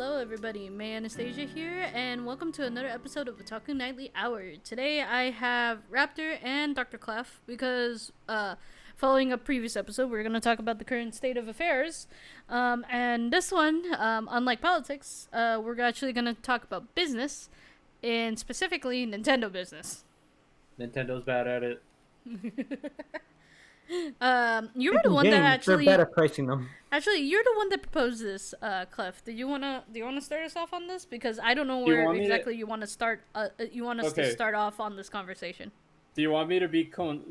hello everybody. May Anastasia here, and welcome to another episode of Otaku Nightly Hour. Today I have Raptor and Dr. Clef because, following a previous episode, we're going to talk about the current state of affairs. And this one, unlike politics, we're actually going to talk about business, and specifically Nintendo business. Nintendo's bad at it. You were the one that actually... They're bad at pricing them. Actually, you're the one that proposed this, Clef. Do you wanna start us off on this? Because I don't know where exactly you want to start. You want us to start off on this conversation. Do you want me to be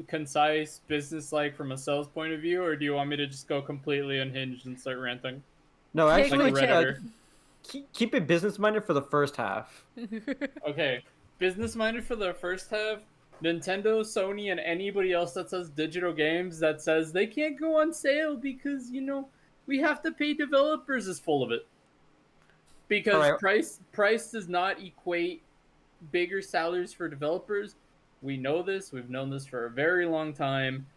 concise, business-like from a sales point of view, or do you want me to just go completely unhinged and start ranting? No, actually, like keep it business-minded for the first half. Okay, business-minded for the first half. Nintendo, Sony, and anybody else that says digital games that says they can't go on sale because, we have to pay developers is full of it. Because price does not equate bigger salaries for developers. We know this. We've known this for a very long time.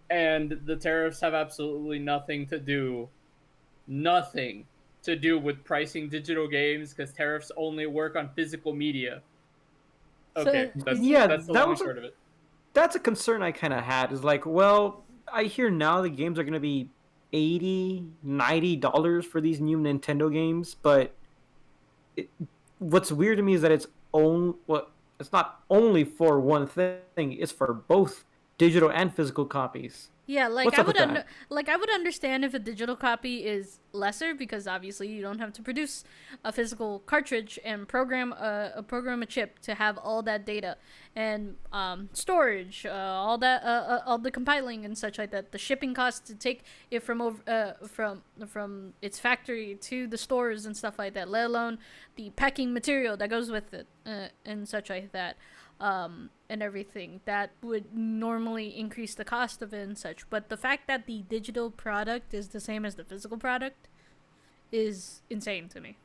And the tariffs have absolutely nothing to do with pricing digital games because tariffs only work on physical media. Okay, that's the long short of it. That's a concern I kind of had. Is like, well, I hear now the games are going to be $80, $90 for these new Nintendo games, but what's weird to me is that it's not only for one thing; it's for both digital and physical copies. Yeah, I would understand if a digital copy is lesser because obviously you don't have to produce a physical cartridge and program a chip to have all that data and storage, all the compiling and such like that. The shipping costs to take it from its factory to the stores and stuff like that. Let alone the packing material that goes with it and such like that. And everything that would normally increase the cost of it and such. But the fact that the digital product is the same as the physical product is insane to me.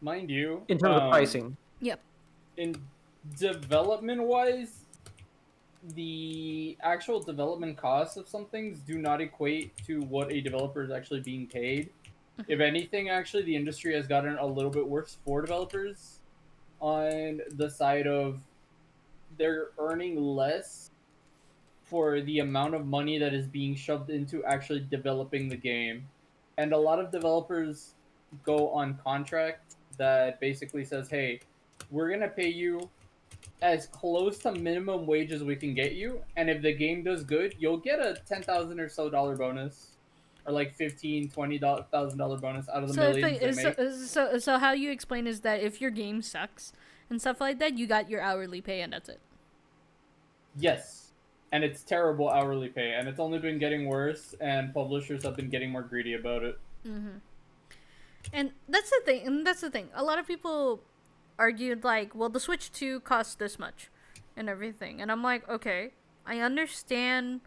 Mind you, in terms of pricing. Yep. In development-wise, the actual development costs of some things do not equate to what a developer is actually being paid. If anything, actually, the industry has gotten a little bit worse for developers on the side of they're earning less for the amount of money that is being shoved into actually developing the game. And a lot of developers go on contract that basically says, hey, we're going to pay you as close to minimum wage as we can get you. And if the game does good, you'll get a $10,000 or so bonus. Or like $15,000, $20,000 bonus out of the millions they make. So how you explain is that if your game sucks and stuff like that, you got your hourly pay and that's it. Yes. And it's terrible hourly pay. And it's only been getting worse, and publishers have been getting more greedy about it. Mm-hmm. And that's the thing. A lot of people argued, like, well, the Switch 2 costs this much and everything. And I'm like, okay, I understand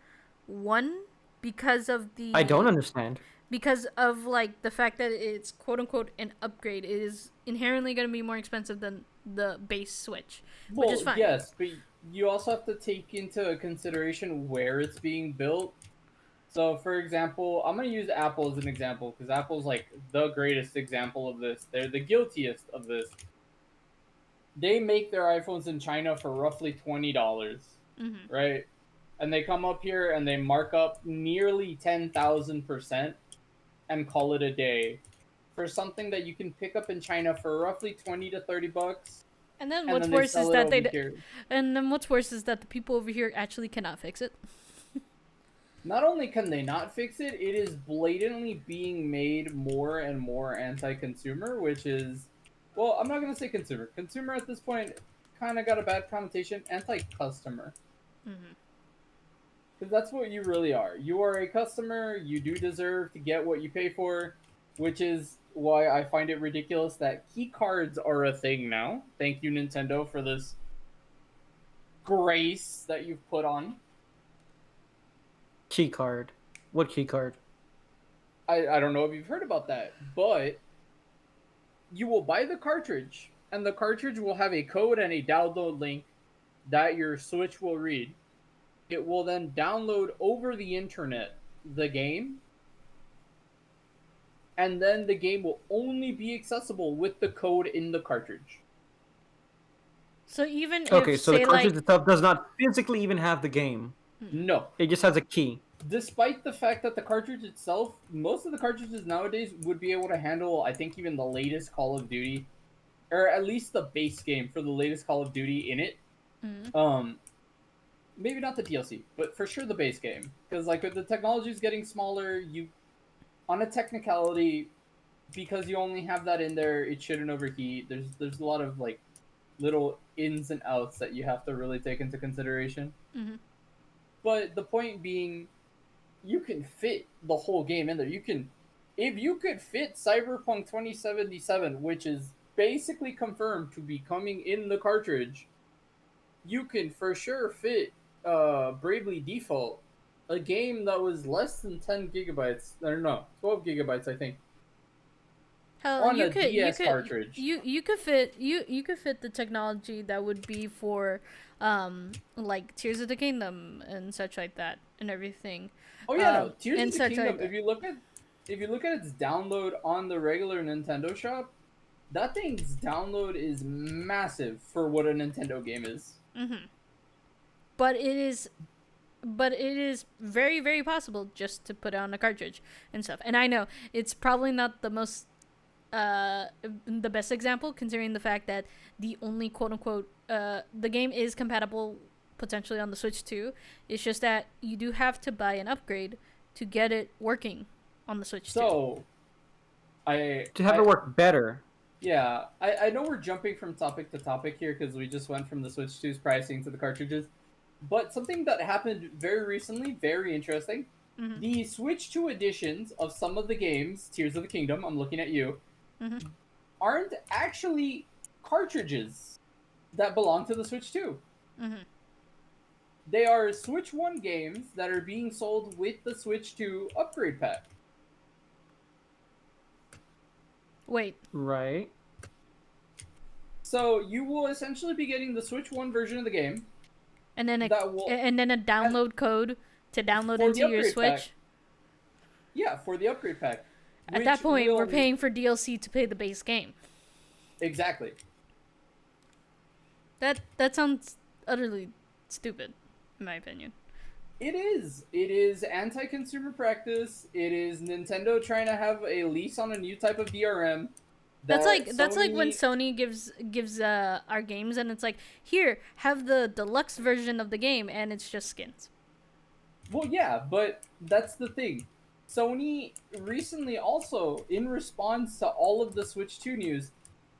one, because of the... I don't understand. Because of, like, the fact that it's quote-unquote an upgrade. It is inherently going to be more expensive than the base Switch, which is fine. Yes, but you also have to take into consideration where it's being built. So, for example, I'm going to use Apple as an example, because Apple's, like, the greatest example of this. They're the guiltiest of this. They make their iPhones in China for roughly $20, right? And they come up here and they mark up nearly 10,000% and call it a day for something that you can pick up in China for roughly $20 to $30. And then what's worse is that what's worse is that the people over here actually cannot fix it. Not only can they not fix it, it is blatantly being made more and more anti-consumer, which is, well, I'm not going to say consumer. Consumer at this point kind of got a bad connotation. Anti-customer. Because that's what you really are. You are a customer. You do deserve to get what you pay for, which is why I find it ridiculous that key cards are a thing now. Thank you, Nintendo, for this grace that you've put on. Key card? What key card? I don't know if you've heard about that, but you will buy the cartridge, and the cartridge will have a code and a download link that your Switch will read. It will then download over the internet the game, and then the game will only be accessible with the code in the cartridge. So even Okay, if, so the say, cartridge like, itself does not physically even have the game. No. It just has a key. Despite the fact that the cartridge itself, most of the cartridges nowadays would be able to handle, I think, even the latest Call of Duty, or at least the base game for the latest Call of Duty in it. Maybe not the DLC, but for sure the base game. Because like the technology is getting smaller, you, on a technicality, because you only have that in there, it shouldn't overheat. There's a lot of like little ins and outs that you have to really take into consideration. But the point being, you can fit the whole game in there. You can, if you could fit Cyberpunk 2077, which is basically confirmed to be coming in the cartridge, you can for sure fit Bravely Default, a game that was less than 10 gigabytes, or no, 12 gigabytes, I think. hell, On a DS cartridge. you could fit the technology that would be for like Tears of the Kingdom and such like that and everything. Oh yeah, no, Tears and of the such Kingdom. like If you look at its download on the regular Nintendo shop, that thing's download is massive for what a Nintendo game is. but it is very, very possible just to put on a cartridge and stuff. And I know it's probably not the most the best example, considering the fact that the only quote unquote the game is compatible potentially on the Switch too. It's just that you do have to buy an upgrade to get it working on the Switch too. So To have it work better. Yeah, I know we're jumping from topic to topic here because we just went from the Switch 2's pricing to the cartridges. But something that happened very recently, very interesting. The Switch 2 editions of some of the games, Tears of the Kingdom, I'm looking at you, aren't actually cartridges that belong to the Switch 2. They are Switch 1 games that are being sold with the Switch 2 upgrade pack. Wait. Right. So you will essentially be getting the Switch 1 version of the game. And then a download code to download into your Switch. Pack. Yeah, for the upgrade pack. At that point, we're paying for DLC to pay the base game. Exactly. That sounds utterly stupid, in my opinion. It is. It is anti-consumer practice. It is Nintendo trying to have a lease on a new type of DRM. That's like when Sony gives our games and it's like, here, have the deluxe version of the game, and it's just skins. Well, yeah, but that's the thing. Sony recently also, in response to all of the Switch 2 news,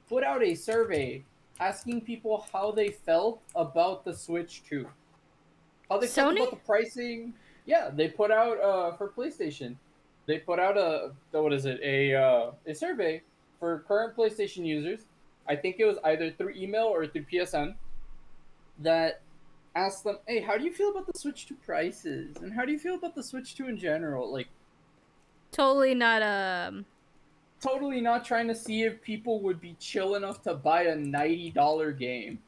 put out a survey asking people how they felt about the Switch 2. How they felt about the pricing. Yeah, they put out for PlayStation. They put out a survey for current PlayStation users. I think it was either through email or through PSN that asked them, "Hey, how do you feel about the Switch 2 prices? And how do you feel about the Switch 2 in general?" Like, totally not trying to see if people would be chill enough to buy a $90 game.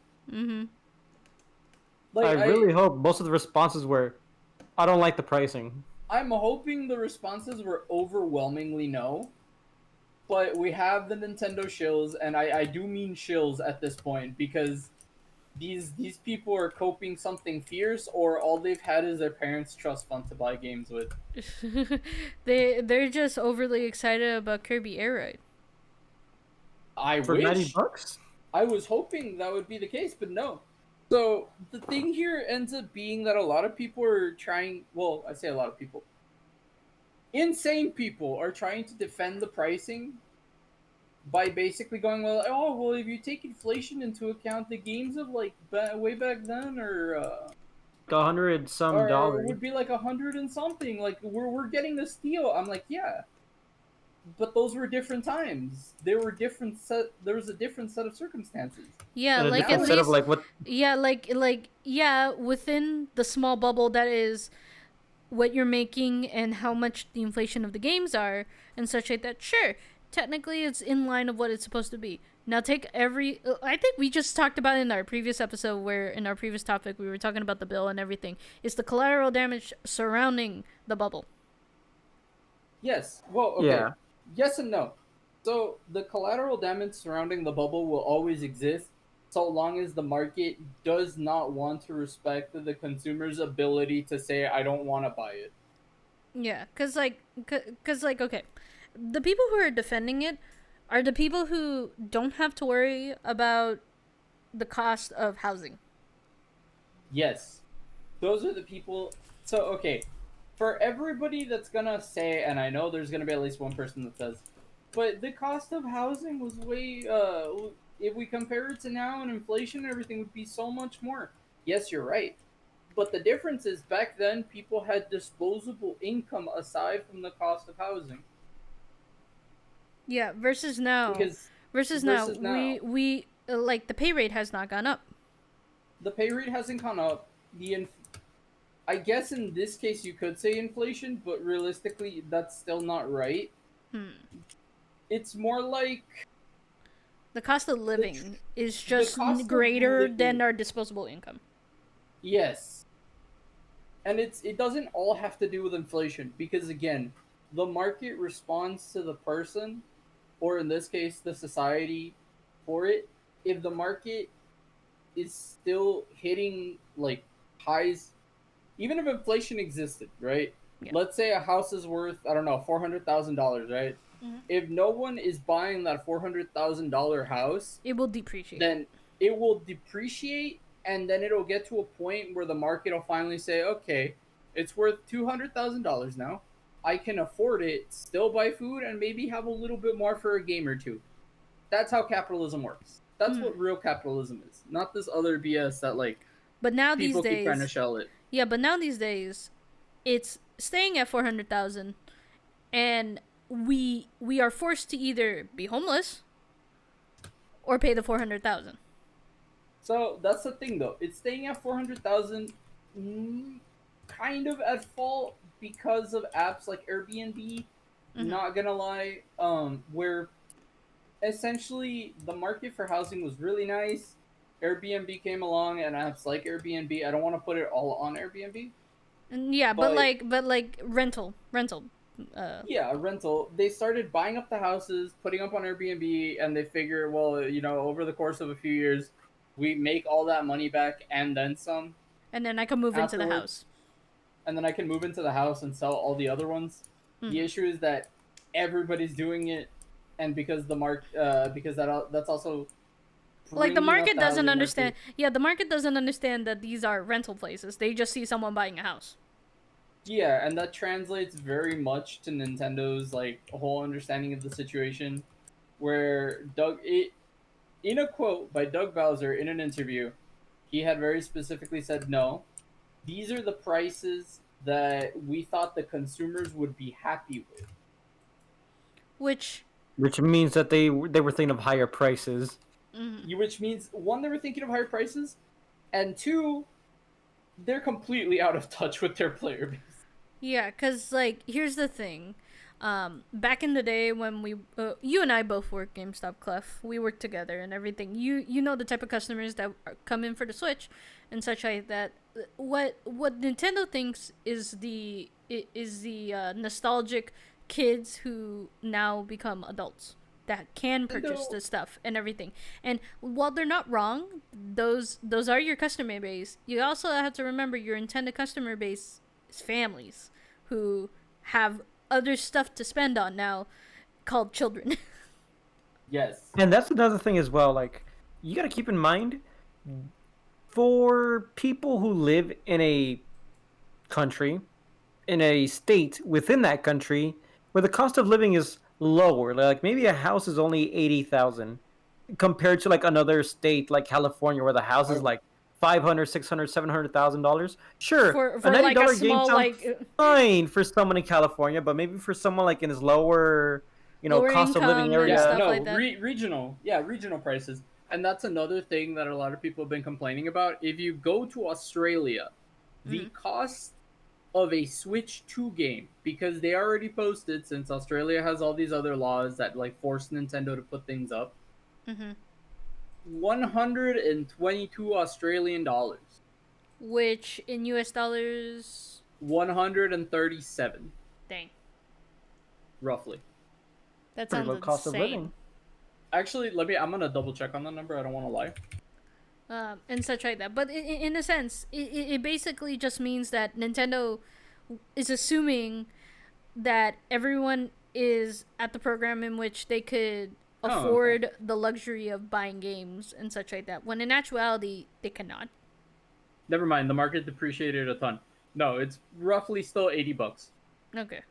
Like, I really hope most of the responses were, I don't like the pricing. I'm hoping the responses were overwhelmingly no. But we have the Nintendo shills, and I do mean shills at this point, because these people are coping something fierce, or all they've had is their parents' trust fund to buy games with. They're just overly excited about Kirby Air Ride. For $90? I was hoping that would be the case, but no. So the thing here ends up being that a lot of people are trying. Well, I say a lot of people. Insane people are trying to defend the pricing by basically going, well, if you take inflation into account, the games of like way back then are $100 some dollars would be like $100 and something. Like we're getting the steal. I'm like, yeah, but those were different times. There was a different set of circumstances. Yeah, and like at least like what? Yeah, like within the small bubble that is what you're making and how much the inflation of the games are and such like that. Sure, technically it's in line of what it's supposed to be. Now take I think we just talked about it in our previous episode, where in our previous topic we were talking about the bill and everything. It's the collateral damage surrounding the bubble. Yes. Well, okay. Yeah. Yes and no. So the collateral damage surrounding the bubble will always exist so long as the market does not want to respect the consumer's ability to say I don't want to buy it. Yeah, cause like okay, the people who are defending it are the people who don't have to worry about the cost of housing. Yes. Those are the people. So okay, for everybody that's gonna say, and I know there's gonna be at least one person that says, but the cost of housing was way. If we compare it to now and inflation, everything would be so much more. Yes, you're right. But the difference is back then people had disposable income aside from the cost of housing. Yeah, Because versus now, versus now, we like the pay rate has not gone up. the pay rate hasn't gone up. I guess in this case you could say inflation, but realistically that's still not right. Hmm. It's more like The cost of the living is the just cost of greater than living. our disposable income. Yes, and it doesn't all have to do with inflation because again, the market responds to the person, or in this case, the society, for it. If the market is still hitting like highs, even if inflation existed, right? Yeah. Let's say a house is worth, I don't know, $400,000, right? Mm-hmm. If no one is buying that $400,000 house, It will depreciate. then it will depreciate, and then it'll get to a point where the market will finally say, okay, it's worth $200,000 now. I can afford it, still buy food, and maybe have a little bit more for a game or two. That's how capitalism works. That's Hmm. what real capitalism is, not this other BS that like But now these people keep trying to days, shell it. yeah, but now these days, it's staying at 400,000, and we are forced to either be homeless or pay the 400,000. So that's the thing, though. It's staying at 400,000, kind of at fault because of apps like Airbnb. Mm-hmm. Not gonna lie, where essentially the market for housing was really nice. Airbnb came along, and apps like Airbnb. I don't want to put it all on Airbnb, And yeah, but but like rental. Uh, yeah, a rental. They started buying up the houses, putting up on Airbnb, and they figure, well, over the course of a few years, we make all that money back and then some and then I can move into the afterwards, house. and then I can move into the house and sell all the other ones. The Mm-hmm. issue is that everybody's doing it, and because that's also Like the bringing up market the doesn't housing understand. market. Yeah, the market doesn't understand that these are rental places. They just see someone buying a house. Yeah, and that translates very much to Nintendo's like whole understanding of the situation, where in a quote by Doug Bowser in an interview, he had very specifically said, "No, these are the prices that we thought the consumers would be happy with." Which, Which means that they were thinking of higher prices. mm, Which means one, they were thinking of higher prices, and two, they're completely out of touch with their player base. yeah, cause like here's the thing. Back in the day when you and I both worked GameStop, Clef, we worked together and everything. You know the type of customers that come in for the Switch, and such like that. What Nintendo thinks is the nostalgic kids who now become adults that can purchase Nintendo, the stuff and everything. And while they're not wrong, those are your customer base. You also have to remember your intended customer base is families who have other stuff to spend on now called children. yes, And that's another thing as well. Like, you got to keep in mind, for people who live in a country, in a state within that country, where the cost of living is lower, like maybe a house is only 80,000 compared to like another state like California, where the house is I like 500, 600, $700,000. Sure, a For ninety like a dollar game small sounds like fine for someone in California, but maybe for someone like in his lower, lower cost of living income and Yeah, area. stuff no, like that. regional. Yeah, regional prices. And that's another thing that a lot of people have been complaining about. If you go to Australia, the Mm-hmm. cost of a Switch 2 game, because they already posted, since Australia has all these other laws that like force Nintendo to put things up, Mm-hmm. 122 Australian dollars. Which in US dollars, 137 dang. roughly. That Pretty sounds low cost of insane. living. Actually, I'm gonna double check on that number. I don't want to lie. And such like that. But in a sense, it basically just means that Nintendo is assuming that everyone is at the program in which they could Oh, okay. afford the luxury of buying games and such like that, when in actuality, they cannot. Never mind. The market depreciated a ton. No, it's roughly still $80. Okay. And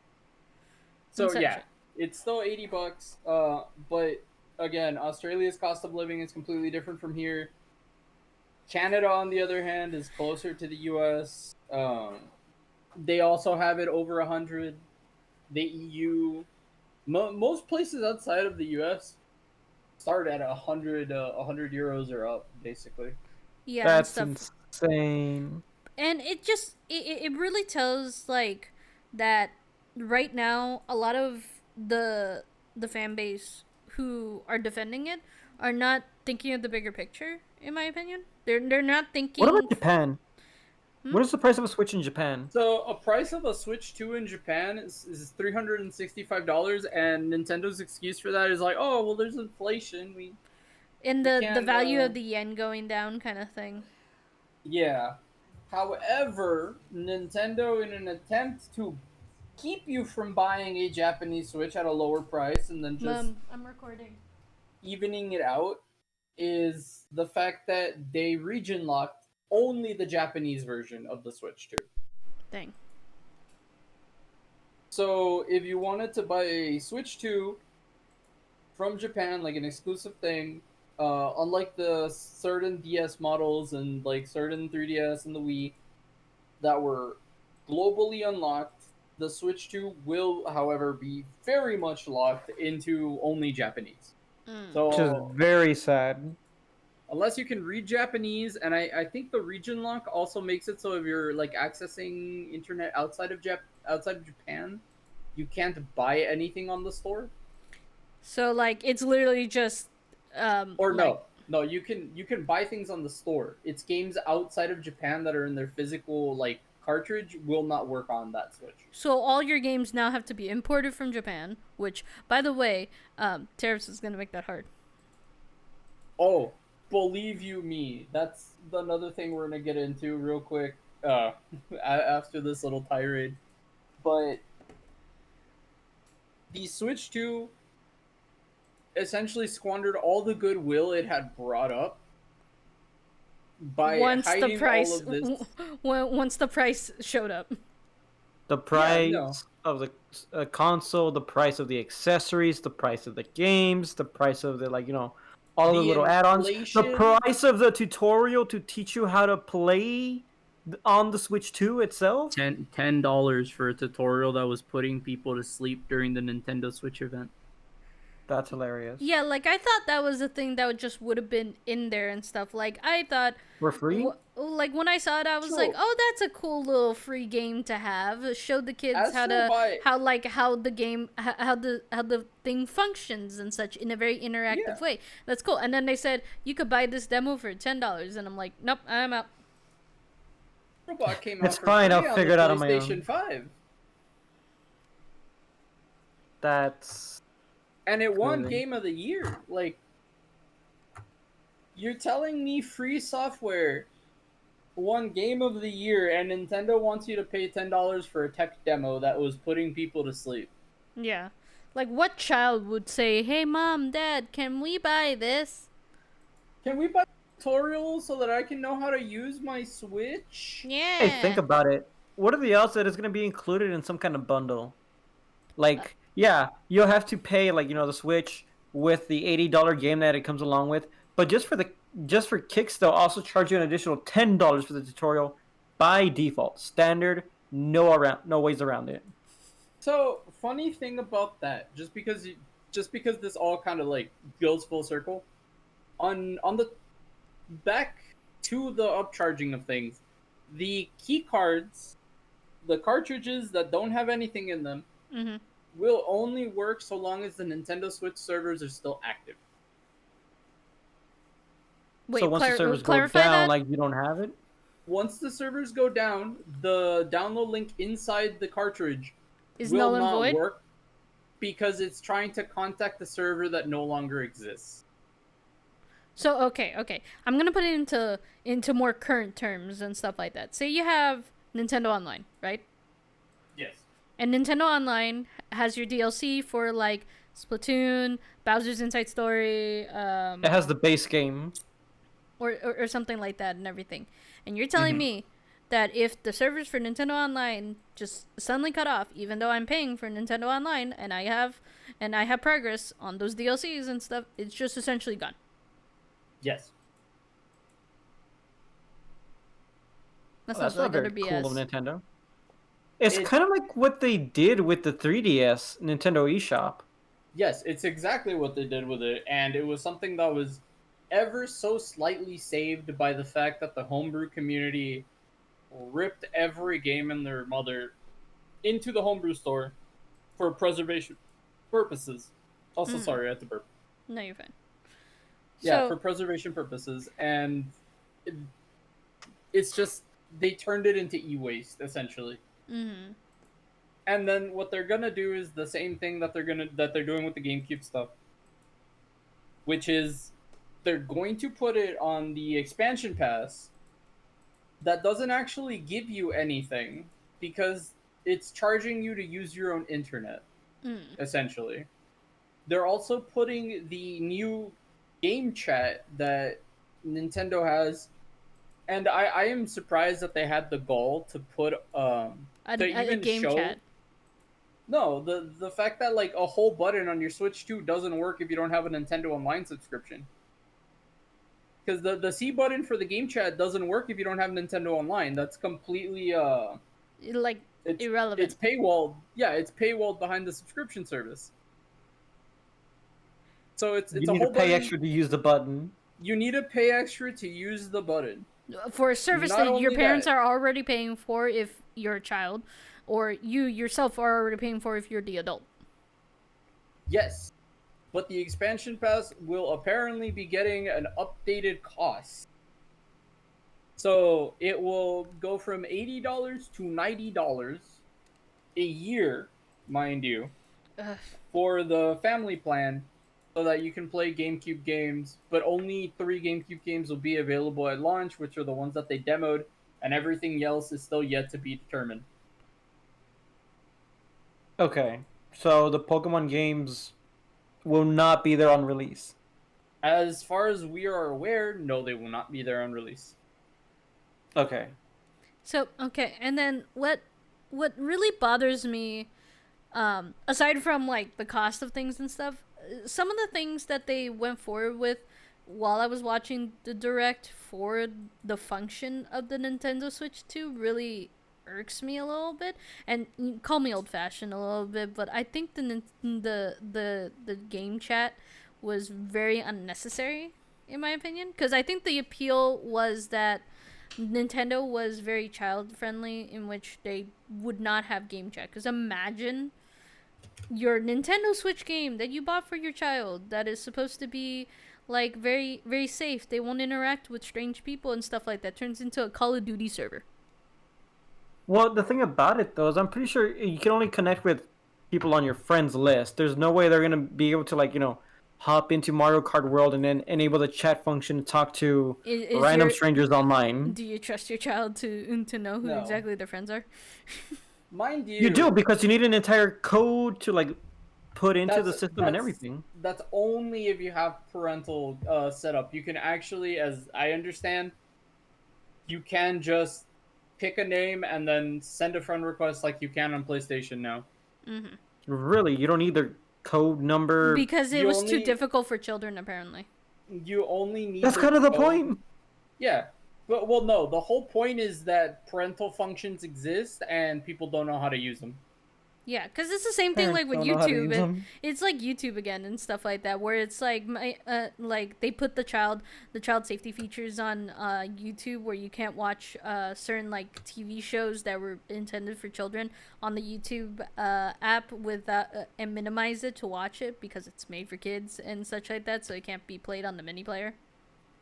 So such. yeah, it's still $80. But again, Australia's cost of living is completely different from here. Canada, on the other hand, is closer to the U.S. They also have it over 100. The EU, most places outside of the U.S. start at 100 euros or up, basically. Yeah, and That's stuff. insane. And it just it really tells like that right now a lot of the fan base who are defending it are not thinking of the bigger picture, in my opinion. They're not What thinking. about Japan? Hmm? What is the price of a Switch in Japan? So a price of a Switch 2 in Japan is $365, and Nintendo's excuse for that is like, oh well, there's inflation. In We the can't. value of the yen going down kind of thing. Yeah. However, Nintendo, in an attempt to keep you from buying a Japanese Switch at a lower price and then just I'm recording. evening it out, is the fact that they region locked only the Japanese version of the Switch 2. Thing. So if you wanted to buy a Switch 2 from Japan, like an exclusive thing, unlike the certain DS models and like certain 3DS and the Wii that were globally unlocked, the Switch 2 will, however, be very much locked into only Japanese. Which is So very sad. unless you can read Japanese, and I think the region lock also makes it so if you're like accessing internet outside of Japan, you can't buy anything on the store. So like it's literally just Or like no, you can buy things on the store. It's games outside of Japan that are in their physical like cartridge will not work on that Switch. so all your games now have to be imported from Japan, which by the way, tariffs is gonna make that hard. Oh, believe you me, that's another thing we're gonna get into real quick. After this little tirade, but the Switch 2 essentially squandered all the goodwill it had brought up by Once the hiding all price of this. once the price showed up. The Yeah, no. price of the console, the price of the accessories, the price of the games, the price of the all the The little add-ons, the inflation. price of the tutorial to teach you how to play on the Switch 2 itself. $10 for a tutorial that was putting people to sleep during the Nintendo Switch event. That's hilarious. Yeah, like I thought that was a thing that just would have been in there and stuff. Like I thought, For free? like when I saw it, I was like, Sure. "Oh, that's a cool little free game to have." It showed the kids As for by how the game how the thing functions and such in a very interactive yeah, way. That's cool. And then they said you could buy this demo for $10, and I'm like, "Nope, I'm out." Robot came It's out for fine, free I'll on figure the it out on my own. PlayStation 5. That's And it won crazy. Game of the Year. Like, you're telling me free software won Game of the Year, and Nintendo wants you to pay $10 for a tech demo that was putting people to sleep. Yeah, like what child would say, "Hey, mom, dad, can we buy this?" Can we buy a tutorial so that I can know how to use my Switch? Hey, think Yeah. about it. What are the odds that it's going to be included in some kind of bundle? Like, yeah, you'll have to pay the Switch with the $80 game that it comes along with, but just for kicks they'll also charge you an additional $10 for the tutorial by default, standard, no ways around it. So, funny thing about that, just because this all kind of like goes full circle, on the back to the upcharging of things, the key cards, the cartridges that don't have anything in them, Mm-hmm. will only work so long as the Nintendo Switch servers are still active. Wait, So once the servers go clarify down, that. you don't have it. Once the servers go down, the download link inside the cartridge Is will null and not void? work. because it's trying to contact the server that no longer exists. So okay. I'm gonna put it into more current terms and stuff like that. Say you have Nintendo Online, right? Yes. And Nintendo Online has your DLC for like Splatoon, Bowser's Inside Story, It has the base game. or something like that and everything. And you're telling me that if the servers for Nintendo Online just suddenly cut off, even though I'm paying for Nintendo Online and I have progress on those DLCs and stuff, it's just essentially gone. Yes. That Oh, sounds that's not like very utter cool of BS. Nintendo. It's It- kind of like what they did with the 3DS Nintendo eShop. Yes, it's exactly what they did with it, and it was something that was ever so slightly saved by the fact that the homebrew community ripped every game in their mother into the homebrew store for preservation purposes. Also, sorry, I had to burp. No, you're fine. Yeah, So for preservation purposes, and it, it's just they turned it into e-waste essentially. And then what they're gonna do is the same thing that they're doing with the GameCube stuff, which is they're going to put it on the expansion pass that doesn't actually give you anything because it's charging you to use your own internet essentially. They're also putting the new game chat that Nintendo has, and I am surprised that they had the gall to put to a even game show. chat. No, the fact that like a whole button on your Switch 2 doesn't work if you don't have a Nintendo Online subscription. Because the C button for the game chat doesn't work if you don't have Nintendo Online. That's completely Like it's irrelevant. it's paywalled. Yeah, it's paywalled behind the subscription service. So it's You a need to whole pay button. extra to use the button. You need to pay extra to use the button. For a service Not that your only parents that- are already paying for if you're a child, or you yourself are already paying for if you're the adult. Yes, but the expansion pass will apparently be getting an updated cost. So it will go from $80 to $90 a year, mind you, Ugh. for the family plan, so that you can play GameCube games, but only 3 GameCube games will be available at launch, which are the ones that they demoed, and everything else is still yet to be determined. Okay, so the Pokemon games will not be there on release. As far as we are aware, no, they will not be there on release. Okay. So okay, and then what really bothers me, aside from like the cost of things and stuff, some of the things that they went forward with while I was watching the direct for the function of the Nintendo Switch 2 really irks me a little bit. And you call me old fashioned a little bit, but I think the game chat was very unnecessary in my opinion, because I think the appeal was that Nintendo was very child friendly, in which they would not have game chat. Because imagine your Nintendo Switch game that you bought for your child that is supposed to be like very very safe. They won't interact with strange people and stuff like that. Turns into a Call of Duty server. Well, the thing about it though is I'm pretty sure you can only connect with people on your friends list. There's no way they're gonna be able to hop into Mario Kart World and then enable the chat function to talk to Is random your strangers online. Do you trust your child to know who No. exactly their friends are? Mind you, You do, because you need an entire code to put into the system and that's- everything. That's only if you have parental setup. You can actually, as I understand, you can just pick a name and then send a friend request like you can on PlayStation now. Really, you don't need their code number. Because it You was too only- difficult for children apparently. You only need. That's their kind of the code. point. Yeah, but well, no. The whole point is that parental functions exist and people don't know how to use them. Yeah, because it's the same thing like with Don't know how to use YouTube. them. It's like YouTube again and stuff like that, where it's like like they put the child safety features on YouTube, where you can't watch certain like TV shows that were intended for children on the YouTube app with and minimize it to watch it because it's made for kids and such like that, so it can't be played on the mini player.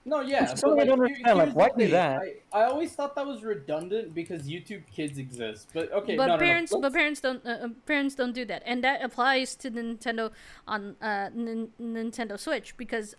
No, yeah, Which but I like don't understand. Like, here's why the do thing. that? I always thought that was redundant because YouTube Kids exists. But okay, But no. parents don't do that, and that applies to Nintendo on Nintendo Switch, because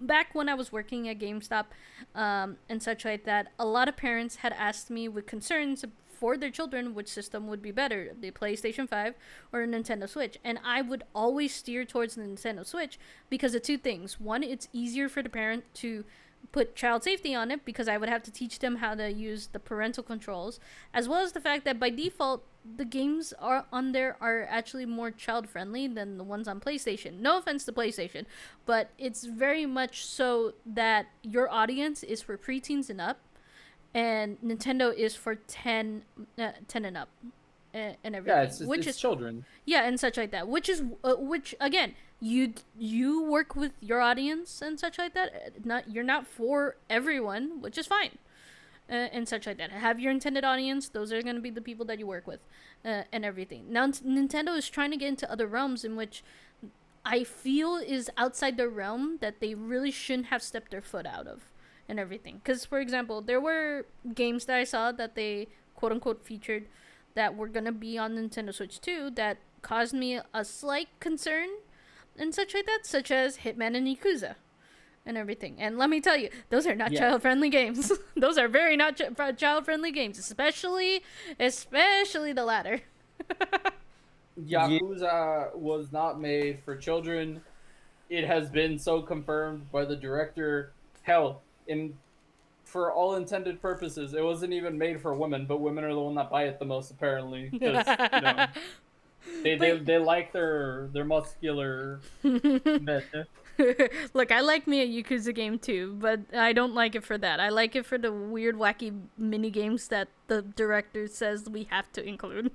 back when I was working at GameStop, and such like that, a lot of parents had asked me with concerns for their children which system would be better, the PlayStation 5 or a Nintendo Switch. And I would always steer towards the Nintendo Switch because of two things. One, it's easier for the parent to put child safety on it because I would have to teach them how to use the parental controls, as well as the fact that by default the games are on there are actually more child friendly than the ones on PlayStation. No offense to PlayStation, but it's very much so that your audience is for preteens and up, and Nintendo is for 10 and up, and everything. Yeah, it's children. Yeah, and such like that. Which again, you work with your audience and such like that. You're not for everyone, which is fine, and such like that. Have your intended audience. Those are going to be the people that you work with, and everything. Now Nintendo is trying to get into other realms in which I feel is outside their realm that they really shouldn't have stepped their foot out of, and everything. Because, for example, there were games that I saw that they quote unquote featured that were gonna be on Nintendo Switch 2 that caused me a slight concern and such like that, such as Hitman and Yakuza and everything. And let me tell you, those are not child-friendly games. Those are very not child-friendly games, especially the latter. Yakuza was not made for children. It has been so confirmed by the director. Hell, for all intended purposes, it wasn't even made for women, but women are the one that buy it the most, apparently. Because, they like their muscular men. Look, I like me a Yakuza game too, but I don't like it for that. I like it for the weird, wacky mini games that the director says we have to include.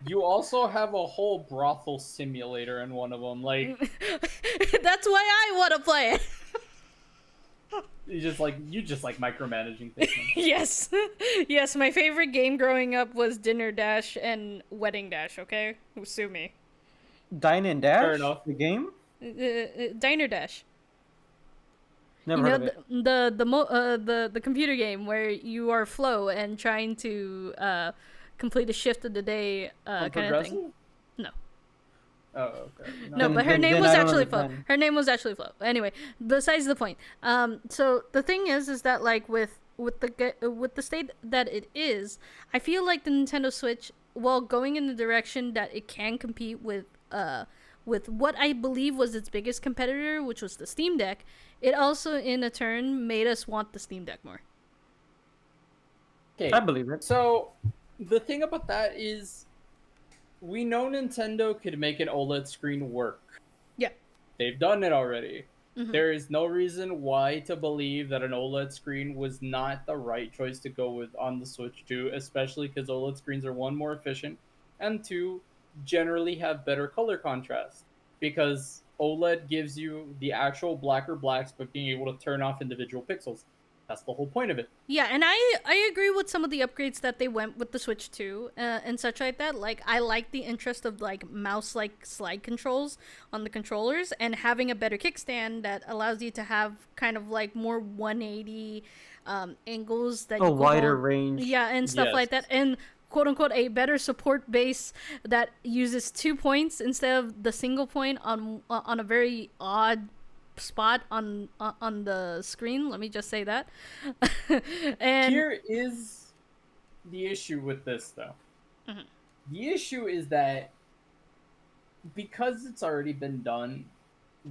You also have a whole brothel simulator in one of them. Like, that's why I want to play it. you just like micromanaging things. Yes. My favorite game growing up was Dinner Dash and Wedding Dash. Okay, sue me. Dine and Dash. Fair enough. The game. Diner Dash. Never heard of it. The computer game where you are Flo and trying to complete a shift of the day kind of thing. No. Oh, okay. No, but her name was actually Flo. Her name was actually Flo. Anyway, besides the point. So the thing is that like with the state that it is, I feel like the Nintendo Switch, while going in the direction that it can compete with what I believe was its biggest competitor, which was the Steam Deck, it also in a turn made us want the Steam Deck more. Okay, I believe it. So the thing about that is, we know Nintendo could make an OLED screen work. Yeah. They've done it already. Mm-hmm. There is no reason why to believe that an OLED screen was not the right choice to go with on the Switch 2, especially because OLED screens are, one, more efficient, and two, generally have better color contrast. Because OLED gives you the actual blacker blacks, but being able to turn off individual pixels. That's the whole point of it. Yeah, and I agree with some of the upgrades that they went with the Switch 2 and such like that. Like, I like the interest of, like, mouse-like slide controls on the controllers and having a better kickstand that allows you to have kind of, like, more 180 angles. That a wider range. Yeah, and stuff like that. And quote-unquote a better support base that uses 2 points instead of the single point on a very odd spot on the screen. Let me just say that. And here is the issue with this, though. Mm-hmm. The issue is that because it's already been done,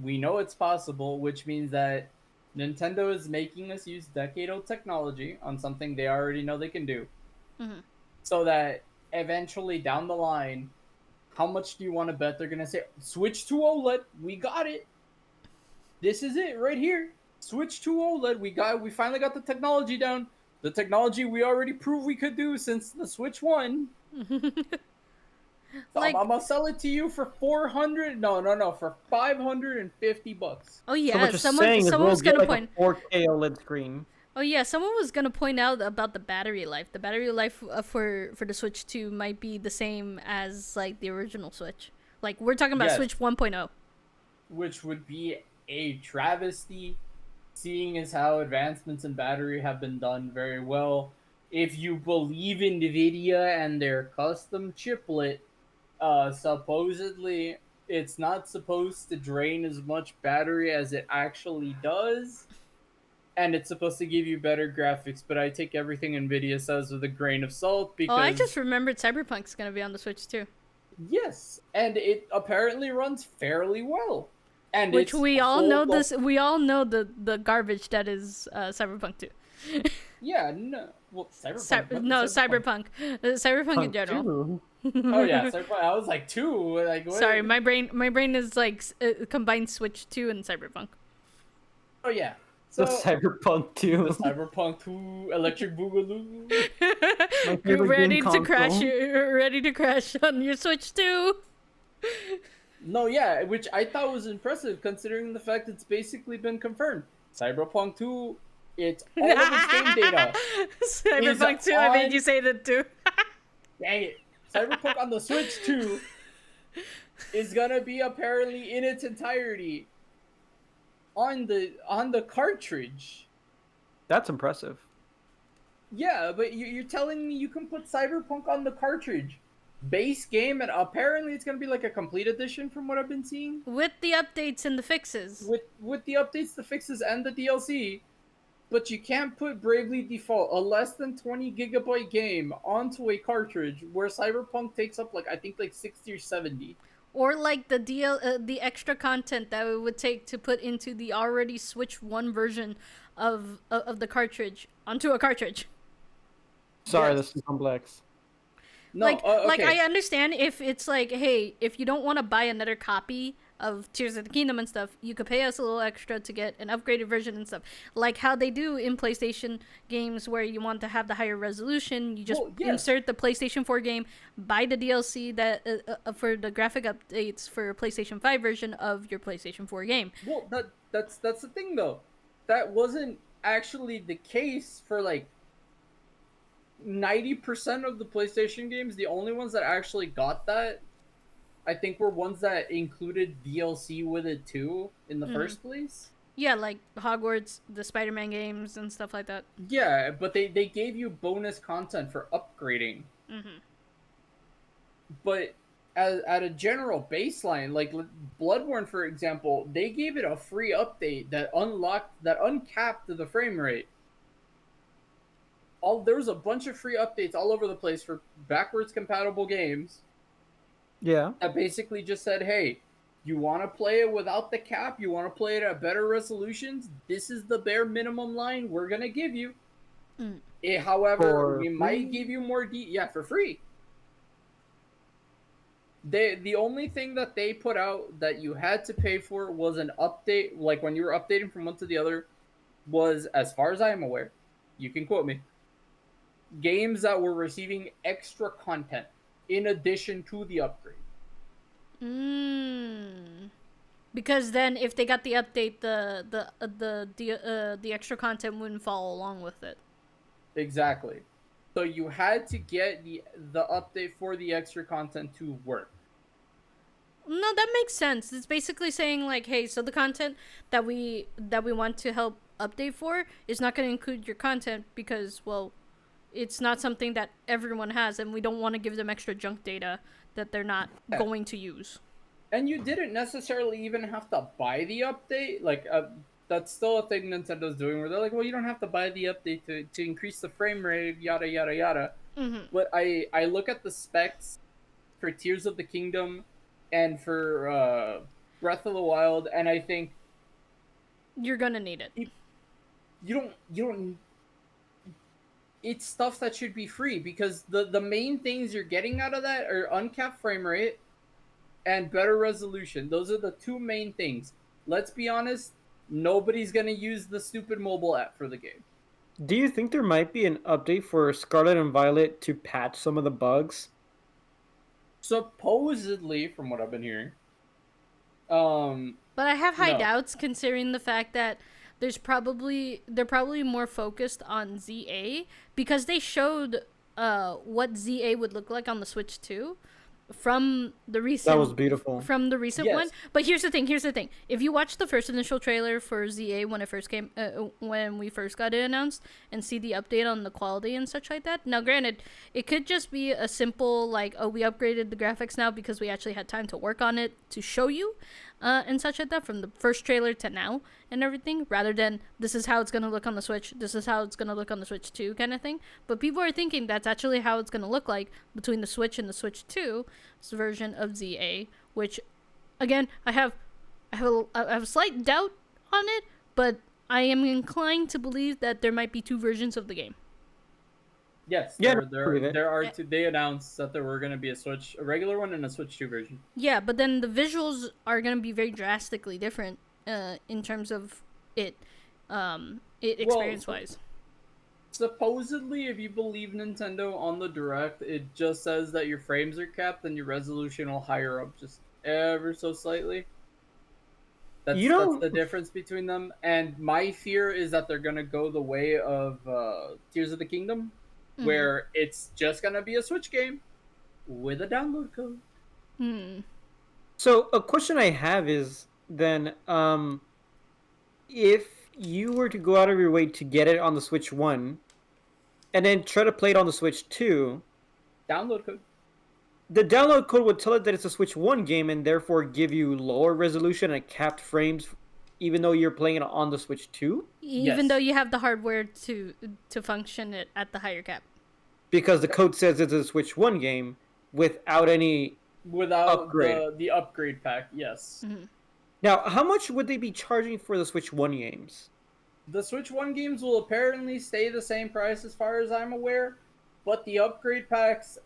we know it's possible, which means that Nintendo is making us use decade-old technology on something they already know they can do. Mm-hmm. So that eventually down the line, how much do you want to bet they're going to say, switch to OLED, we got it. This is it right here. Switch to OLED. We finally got the technology down. The technology we already proved we could do since the Switch 1. Like, I'm gonna sell it to you for for $550. Oh yeah, So what you're someone was gonna point. A 4K OLED screen. Oh yeah, someone was gonna point out about the battery life. The battery life for the Switch 2 might be the same as like the original Switch. Like we're talking about Switch 1.0, which would be a travesty seeing as how advancements in battery have been done very well. If you believe NVIDIA and their custom chiplet, supposedly it's not supposed to drain as much battery as it actually does, and it's supposed to give you better graphics. But I take everything NVIDIA says with a grain of salt Oh, I just because remembered Cyberpunk's gonna be on the Switch too. yes, and it apparently runs fairly well. And Which it's we all full know of- this. We all know the garbage that is Cyberpunk 2. Yeah, no. Well, Cyberpunk. When did No, Cyberpunk. Cyberpunk in Punk general. too. Oh yeah, Cyberpunk. I was like two. Like what? Sorry, my brain is like combined Switch 2 and Cyberpunk. Oh yeah. So The Cyberpunk too. the Cyberpunk 2 Electric Boogaloo. My You're favorite ready game to crash. console. You're ready to crash on your Switch 2. No, yeah, which I thought was impressive considering the fact it's basically been confirmed. Cyberpunk 2, it's all of its game data. Cyberpunk 2. I made on- you say that too. Dang it. Cyberpunk on the Switch 2 is gonna be apparently in its entirety on the cartridge. That's impressive. Yeah, but you're telling me you can put Cyberpunk on the cartridge, base game, and apparently it's gonna be like a complete edition from what I've been seeing With the updates and the fixes. with the updates, the fixes, and the DLC. But you can't put Bravely Default, a less than 20 gigabyte game, onto a cartridge where Cyberpunk takes up like I think like 60 or 70. Or like the extra content that it would take to put into the already Switch 1 version of the cartridge onto a cartridge. Sorry, Yes. this is complex. No, like okay. I understand if it's like, hey, if you don't want to buy another copy of Tears of the Kingdom and stuff, you could pay us a little extra to get an upgraded version and stuff, like how they do in PlayStation games where you want to have the higher resolution. You just Well, yes. insert the PlayStation 4 game, buy the DLC that for the graphic updates for PlayStation 5 version of your PlayStation 4 game. Well, that's the thing though. That wasn't actually the case for like 90% of the PlayStation games. The only ones that actually got that, I think, were ones that included DLC with it too in the first place. Yeah, like Hogwarts, the Spider-Man games and stuff like that. Yeah, but they gave you bonus content for upgrading. But at a general baseline, like Bloodborne, for example, they gave it a free update that uncapped the frame rate. There was a bunch of free updates all over the place for backwards compatible games Yeah. that basically just said, hey, you want to play it without the cap, you want to play it at better resolutions, this is the bare minimum line we're going to give you. However, For we free? might give you more for free. The only thing that they put out that you had to pay for was an update, like when you were updating from one to the other, was, as far as I am aware, you can quote me, games that were receiving extra content in addition to the upgrade. Because then, if they got the update, the extra content wouldn't follow along with it. Exactly. So you had to get the update for the extra content to work. No, that makes sense. It's basically saying like, hey, so the content that we want to help update for is not going to include your content because, well, it's not something that everyone has, and we don't want to give them extra junk data that they're not going to use. And you didn't necessarily even have to buy the update. Like, that's still a thing Nintendo's doing, where they're like, well, you don't have to buy the update to increase the frame rate, yada, yada, yada. But I look at the specs for Tears of the Kingdom and for Breath of the Wild, and I think you're gonna need it. You don't. It's stuff that should be free, because the main things you're getting out of that are uncapped frame rate and better resolution. Those are the two main things. Let's be honest, nobody's gonna use the stupid mobile app for the game. Do you think there might be an update for Scarlet and Violet to patch some of the bugs? Supposedly, from what I've been hearing. But I have high No. doubts, considering the fact that they're probably more focused on ZA, because they showed what ZA would look like on the Switch 2, from the recent That was beautiful. from the recent Yes. one. But here's the thing. If you watch the first initial trailer for ZA when it first came, when we first got it announced, and see the update on the quality and such like that. Now, granted, it could just be a simple like, oh, we upgraded the graphics now because we actually had time to work on it to show you, and such like that from the first trailer to now and everything, rather than this is how it's gonna look on the Switch, this is how it's gonna look on the Switch 2 kind of thing. But people are thinking that's actually how it's gonna look like between the Switch and the Switch 2 version of ZA, which, again, I have a slight doubt on it, but I am inclined to believe that there might be two versions of the game. Yes, Yeah, there are two. They announced that there were going to be a regular one and a Switch 2 version. Yeah, but then the visuals are going to be very drastically different in terms of it, experience-wise. Supposedly, if you believe Nintendo on the Direct, it just says that your frames are capped and your resolution will higher up just ever so slightly. That's the difference between them. And my fear is that they're going to go the way of Tears of the Kingdom, where it's just going to be a Switch game with a download code. So a question I have is then, if you were to go out of your way to get it on the Switch 1, and then try to play it on the Switch 2, Download code. the download code would tell it that it's a Switch 1 game and therefore give you lower resolution and capped frames, even though you're playing it on the Switch 2? Even though you have the hardware to function it at the higher cap. Because the code says it's a Switch 1 game without any upgrade. The upgrade pack, yes. Now, how much would they be charging for the Switch 1 games? The Switch 1 games will apparently stay the same price as far as I'm aware, but the upgrade packs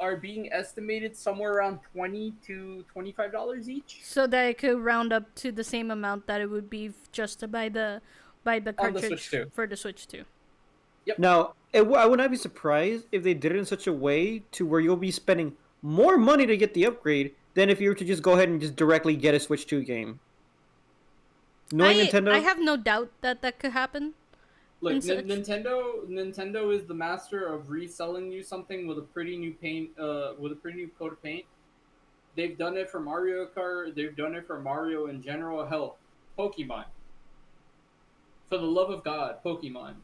are being estimated somewhere around $20 to $25 each. So that it could round up to the same amount that it would be just to buy the cartridge for the Switch 2. Yep. Now, I would not be surprised if they did it in such a way to where you'll be spending more money to get the upgrade than if you were to just go ahead and just directly get a Switch 2 game. Knowing Nintendo, I have no doubt that could happen. Look, Nintendo is the master of reselling you something with a pretty new paint, with a pretty new coat of paint. They've done it for Mario Kart. They've done it for Mario in general. Hell, Pokemon. For the love of God, Pokemon.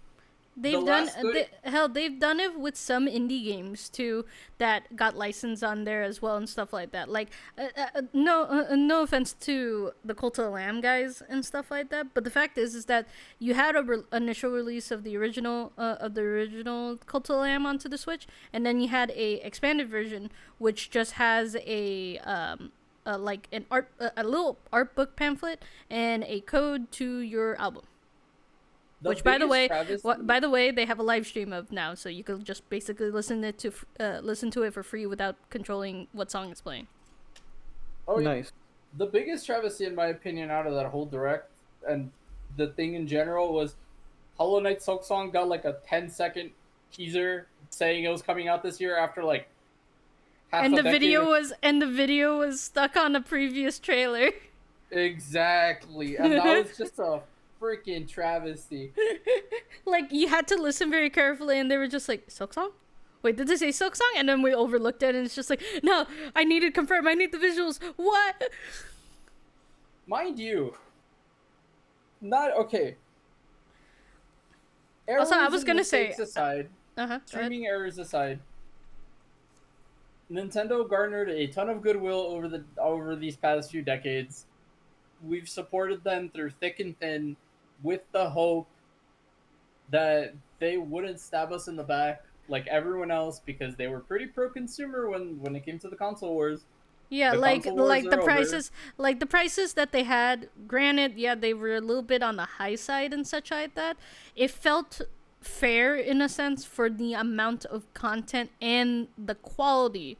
They've done it with some indie games too that got licensed on there as well and stuff like that. Like, no offense to the Cult of the Lamb guys and stuff like that, but the fact is that you had a initial release of the original Cult of the Lamb onto the Switch, and then you had a expanded version which just has a little art book pamphlet and a code to your album. Which, by the way, they have a live stream of now, so you can just basically listen to it for free without controlling what song it's playing. Oh, nice. The biggest travesty, in my opinion, out of that whole Direct and the thing in general was Hollow Knight Silk Song got like a 10-second teaser saying it was coming out this year after like half and a the decade. video was stuck on a previous trailer. Exactly, and that was just a freaking travesty. Like, you had to listen very carefully, and they were just like, Silk Song? Wait, did they say Silk Song? And then we overlooked it, and it's just like, no, I need to confirm, I need the visuals. What? Mind you, not okay. Also, I was gonna say, streaming errors aside, Nintendo garnered a ton of goodwill over these past few decades. We've supported them through thick and thin, with the hope that they wouldn't stab us in the back like everyone else, because they were pretty pro-consumer when it came to the console wars. Yeah, the prices that they had. Granted, yeah, they were a little bit on the high side and such like that. It felt fair in a sense for the amount of content and the quality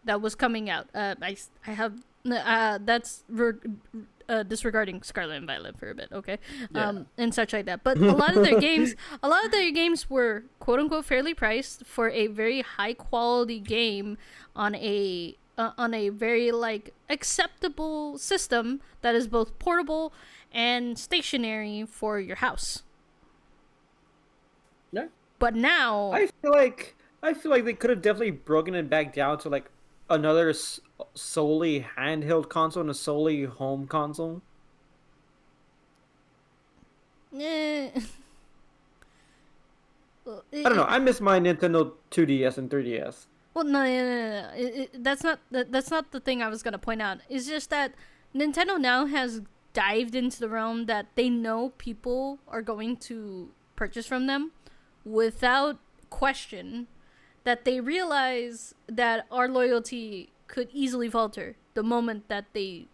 that was coming out. I have disregarding Scarlet and Violet for a bit, okay, and such like that. But a lot of their games were quote unquote fairly priced for a very high quality game on a very like acceptable system that is both portable and stationary for your house. Yeah. But now I feel like they could have definitely broken it back down to like another solely handheld console and a solely home console. Eh. I don't know. I miss my Nintendo 2DS and 3DS. Well, no. That's not the thing I was gonna point out. It's just that Nintendo now has dived into the realm that they know people are going to purchase from them without question. That they realize that our loyalty could easily falter the moment that they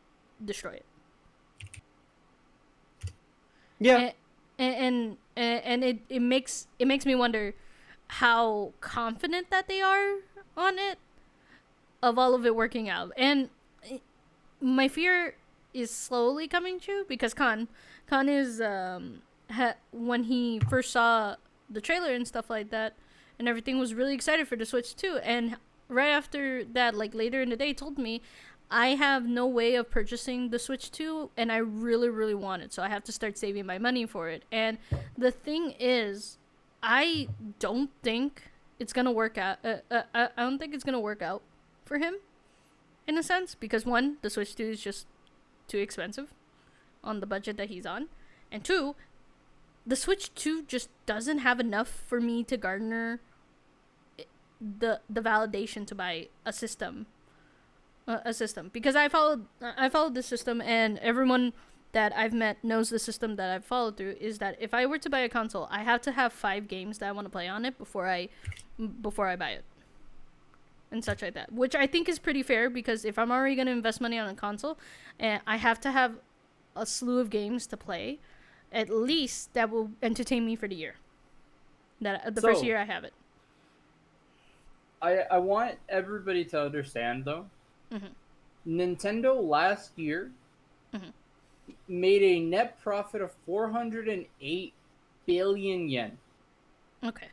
destroy it. Yeah. And it makes me wonder how confident that they are on it, of all of it working out. And my fear is slowly coming true because Khan is when he first saw the trailer and stuff like that and everything, was really excited for the Switch too. And right after that, like later in the day, told me I have no way of purchasing the Switch 2 and I really, really want it. So I have to start saving my money for it. And the thing is, I don't think it's going to work out. I don't think it's going to work out for him in a sense because one, the Switch 2 is just too expensive on the budget that he's on. And two, the Switch 2 just doesn't have enough for me to garner the validation to buy a system because I followed the system, and everyone that I've met knows the system that I've followed through is that if I were to buy a console, I have to have 5 games that I want to play on it before I buy it and such like that, which I think is pretty fair because if I'm already going to invest money on a console, I have to have a slew of games to play at least that will entertain me for the year, that the first year I have it. I want everybody to understand though. Mm-hmm. Nintendo last year made a net profit of 408 billion yen. Okay.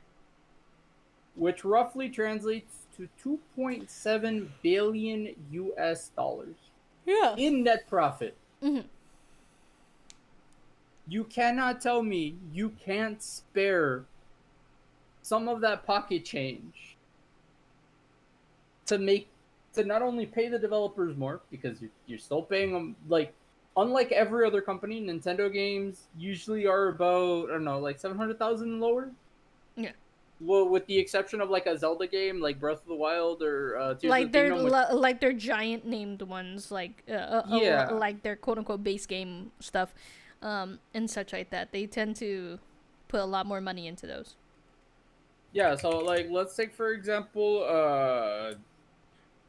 Which roughly translates to 2.7 billion US dollars. Yeah. In net profit. Mm-hmm. You cannot tell me you can't spare some of that pocket change to not only pay the developers more, because you're still paying them, like, unlike every other company, Nintendo games usually are about, I don't know, like 700,000 lower. Yeah. Well, with the exception of like a Zelda game, like Breath of the Wild or Tears like of the Kingdom, like they're giant named ones, like like their quote unquote base game stuff, and such like that. They tend to put a lot more money into those. Yeah, so like let's take for example,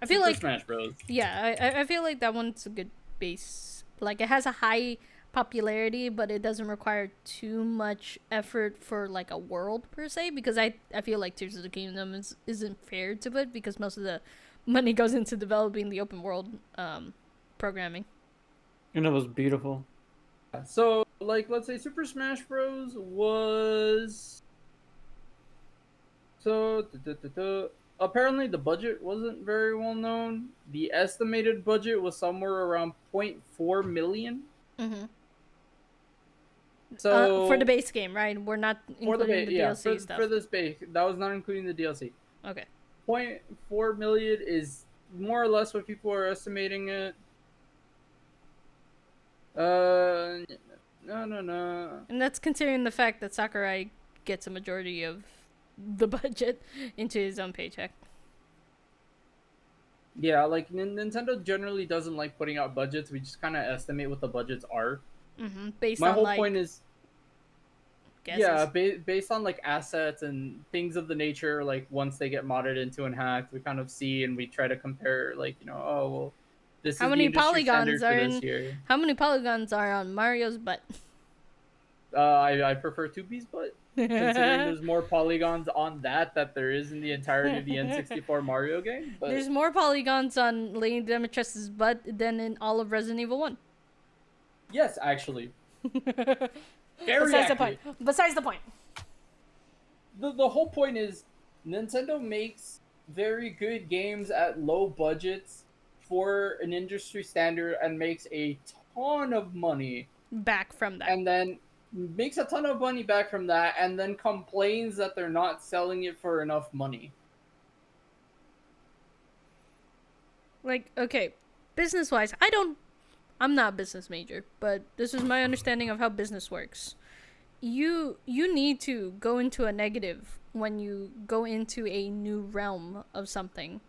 I feel Super like Smash Bros. Yeah, I feel like that one's a good base. Like it has a high popularity, but it doesn't require too much effort for like a world per se. Because I feel like Tears of the Kingdom isn't fair to it because most of the money goes into developing the open world programming. And it was beautiful. So like let's say Super Smash Bros. Was apparently the budget wasn't very well known. The estimated budget was somewhere around 0.4 million. Mm-hmm. So for the base game, right? We're not including the DLC stuff. For this base, that was not including the DLC. Okay. 0.4 million is more or less what people are estimating it. No. And that's considering the fact that Sakurai gets a majority of the budget into his own paycheck. Yeah, like Nintendo generally doesn't like putting out budgets. We just kind of estimate what the budgets are. Mm-hmm. My whole point is, guesses. yeah, based on like assets and things of the nature. Like once they get modded into and hacked, we kind of see and we try to compare. Like oh well, this how is many the industry polygons standard are for in? this year. How many polygons are on Mario's butt? I prefer 2B's butt. Considering there's more polygons on that there is in the entirety of the N64 Mario game. But there's more polygons on Lady Demetress's butt than in all of Resident Evil 1. Yes, actually. Besides the point. The whole point is Nintendo makes very good games at low budgets for an industry standard and makes a ton of money back from that. And then makes a ton of money back from that and then complains that they're not selling it for enough money. Like, okay, business wise, I'm not a business major, but this is my understanding of how business works. You need to go into a negative when you go into a new realm of something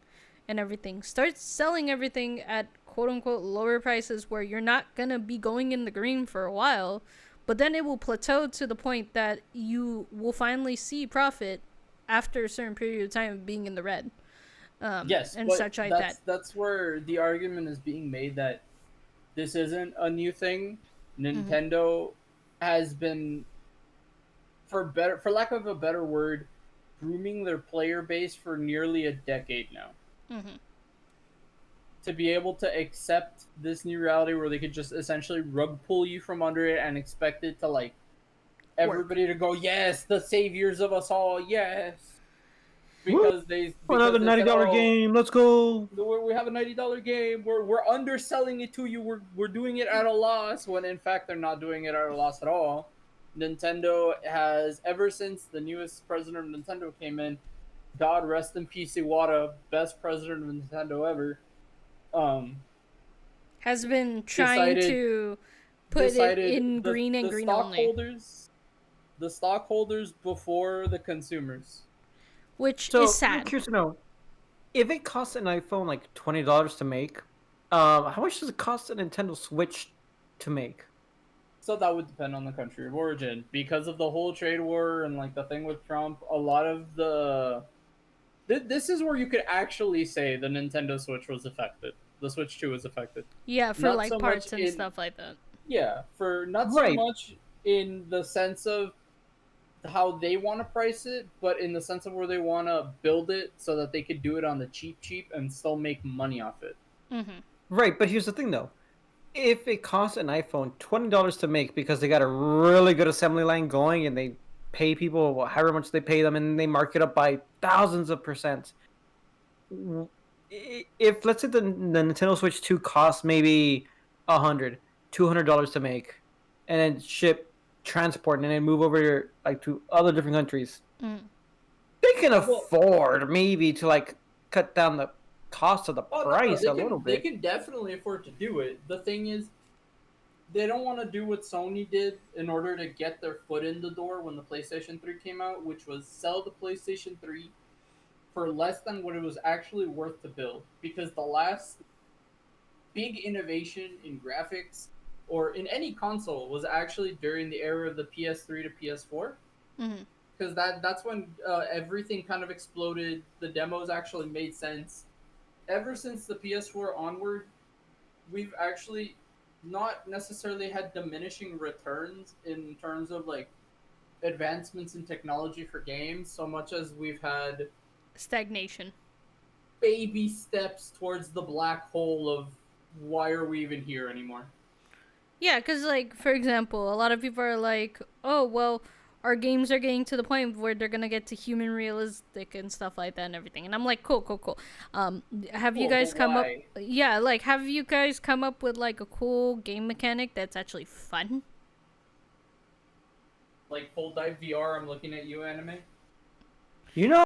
and everything. Start selling everything at quote unquote lower prices where you're not gonna be going in the green for a while, but then it will plateau to the point that you will finally see profit after a certain period of time of being in the red. Yes, And but such like that. that's where the argument is being made that this isn't a new thing. Mm-hmm. Nintendo has been, for lack of a better word, grooming their player base for nearly a decade now. Mm-hmm. To be able to accept this new reality where they could just essentially rug pull you from under it and expect it to like Work. everybody to go, yes, the saviors of us all, yes, Woo! because Another they said, $90 oh, game. Let's go. we have a $90 game. We're underselling it to you. We're doing it at a loss when in fact they're not doing it at a loss at all. Nintendo has, ever since the newest president of Nintendo came in, God rest in peace Iwata, best president of Nintendo ever. Um, Has been trying decided to put it decided in green and the green only, stockholders before the consumers. which is So I'm sad. curious to know if it costs an iPhone like $20 to make. How much does it cost a Nintendo Switch to make? So that would depend on the country of origin. Because of the whole trade war and like the thing with Trump, a lot of this is where you could actually say the Nintendo Switch was affected. The Switch 2 was affected. Yeah, for Not like so much parts and in, stuff like that. yeah, for not so Right. much in the sense of how they want to price it, but in the sense of where they want to build it so that they could do it on the cheap and still make money off it. Mm-hmm. Right, but here's the thing though. If it costs an iPhone $20 to make because they got a really good assembly line going and they pay people however much they pay them and they mark it up by thousands of percent. If let's say the Nintendo Switch 2 costs maybe $100, $200 to make and then ship, transport, and then move over like to other different countries, Mm. they can Well, afford maybe to like cut down the cost of the oh no, price a little they bit. can definitely afford to do it. The thing is, they don't want to do what Sony did in order to get their foot in the door when the PlayStation 3 came out, which was sell the PlayStation 3 for less than what it was actually worth to build. Because the last big innovation in graphics or in any console was actually during the era of the PS3 to PS4. Mm-hmm. Because that's when everything kind of exploded. The demos actually made sense. Ever since the PS4 onward, we've actually not necessarily had diminishing returns in terms of like advancements in technology for games, so much as we've had Stagnation. baby steps towards the black hole of why are we even here anymore? Yeah, because, like, for example, a lot of people are like, oh, well, our games are getting to the point where they're going to get to human realistic and stuff like that and everything. And I'm like, cool, cool, cool. Have you Cool, guys but come up... why? Yeah, like, have you guys come up with, like, a cool game mechanic that's actually fun? Like full dive VR, I'm looking at you, anime. You know,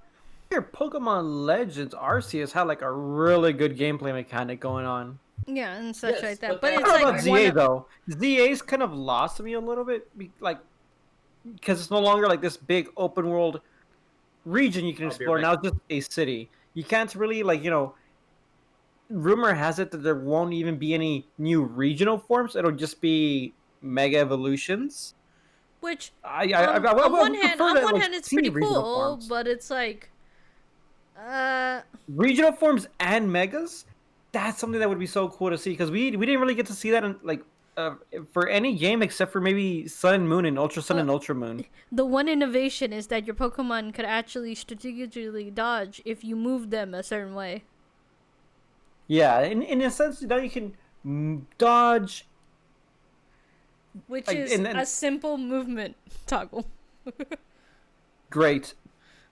your Pokemon Legends Arceus had like a really good gameplay mechanic going on. Yeah, and such Yes, like that. but But that- I it's don't know like about one ZA of... though. ZA's kind of lost me a little bit, like because it's no longer like this big open world region you can I'll be explore. right Now back. it's just a city. You can't really like Rumor has it that there won't even be any new regional forms. It'll just be mega evolutions. Which, I would prefer on to one like hand, it's see pretty regional cool, forms. but it's like... Uh... Regional forms and megas, that's something that would be so cool to see because we didn't really get to see that in, for any game except for maybe Sun and Moon and Ultra Sun Uh, and Ultra Moon. The one innovation is that your Pokemon could actually strategically dodge if you move them a certain way. Yeah, in a sense, now you can dodge. Which Like, is and then- a simple movement toggle. Great,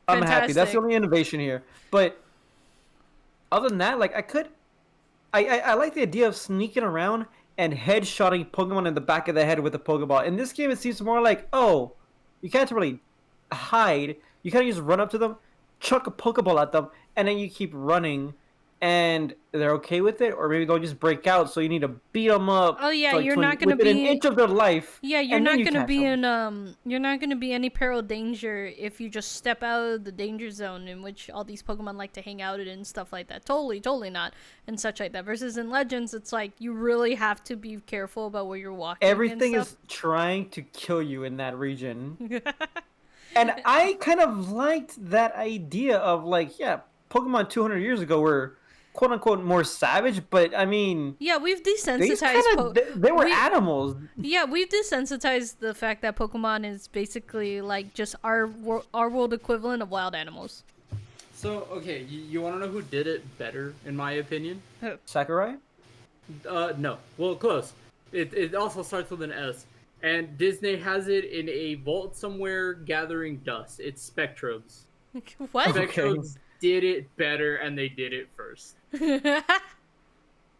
I'm happy. That's the Fantastic. only innovation here. But other than that, like I like the idea of sneaking around and headshotting Pokemon in the back of the head with a Pokeball. In this game, it seems more like, oh, you can't really hide. You kind of just run up to them, chuck a Pokeball at them, and then you keep running. and they're okay with it, or maybe they'll just break out. So you need to beat them up Oh yeah, like you're not gonna within an be. inch of their life, Yeah, you're and then not you gonna catch be them. in. You're not gonna be any peril danger if you just step out of the danger zone in which all these Pokemon like to hang out in and stuff like that. Totally, totally not, and such like that. Versus in Legends, it's like you really have to be careful about where you're walking and Everything stuff. is trying to kill you in that region. And I kind of liked that idea of like, yeah, Pokemon 200 years ago were quote unquote more savage, but I mean, Yeah, we've these desensitized kind of they were we animals. yeah, we've desensitized the fact that Pokemon is basically like just our world equivalent of wild animals. So, okay, you want to know who did it better, in my opinion? Sakurai? No. Well, close. It also starts with an S. And Disney has it in a vault somewhere gathering dust. It's Spectrobes. What? Okay. Spectrobes did it better, and they did it first.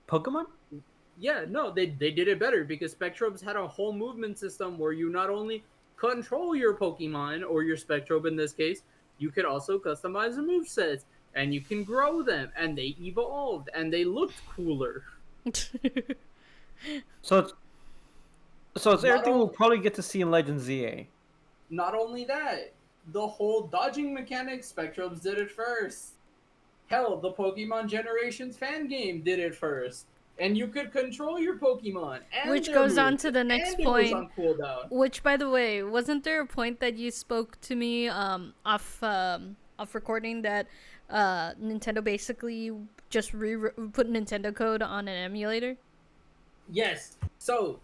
Pokemon? Yeah, no, they did it better because Spectrobes had a whole movement system where you not only control your Pokemon, or your Spectrobe in this case, you could also customize the movesets, and you can grow them, and they evolved, and they looked cooler. So it's Not, everything we'll o- probably get to see in Legend ZA. not only that, the whole dodging mechanic, Spectrobes did it first. Hell, the Pokemon Generations fan game did it first. And you could control your Pokemon and Which their goes on moves, to the next and it was point. on cooldown. Which, by the way, wasn't there a point that you spoke to me off recording that Nintendo basically just put Nintendo code on an emulator? Yes. So,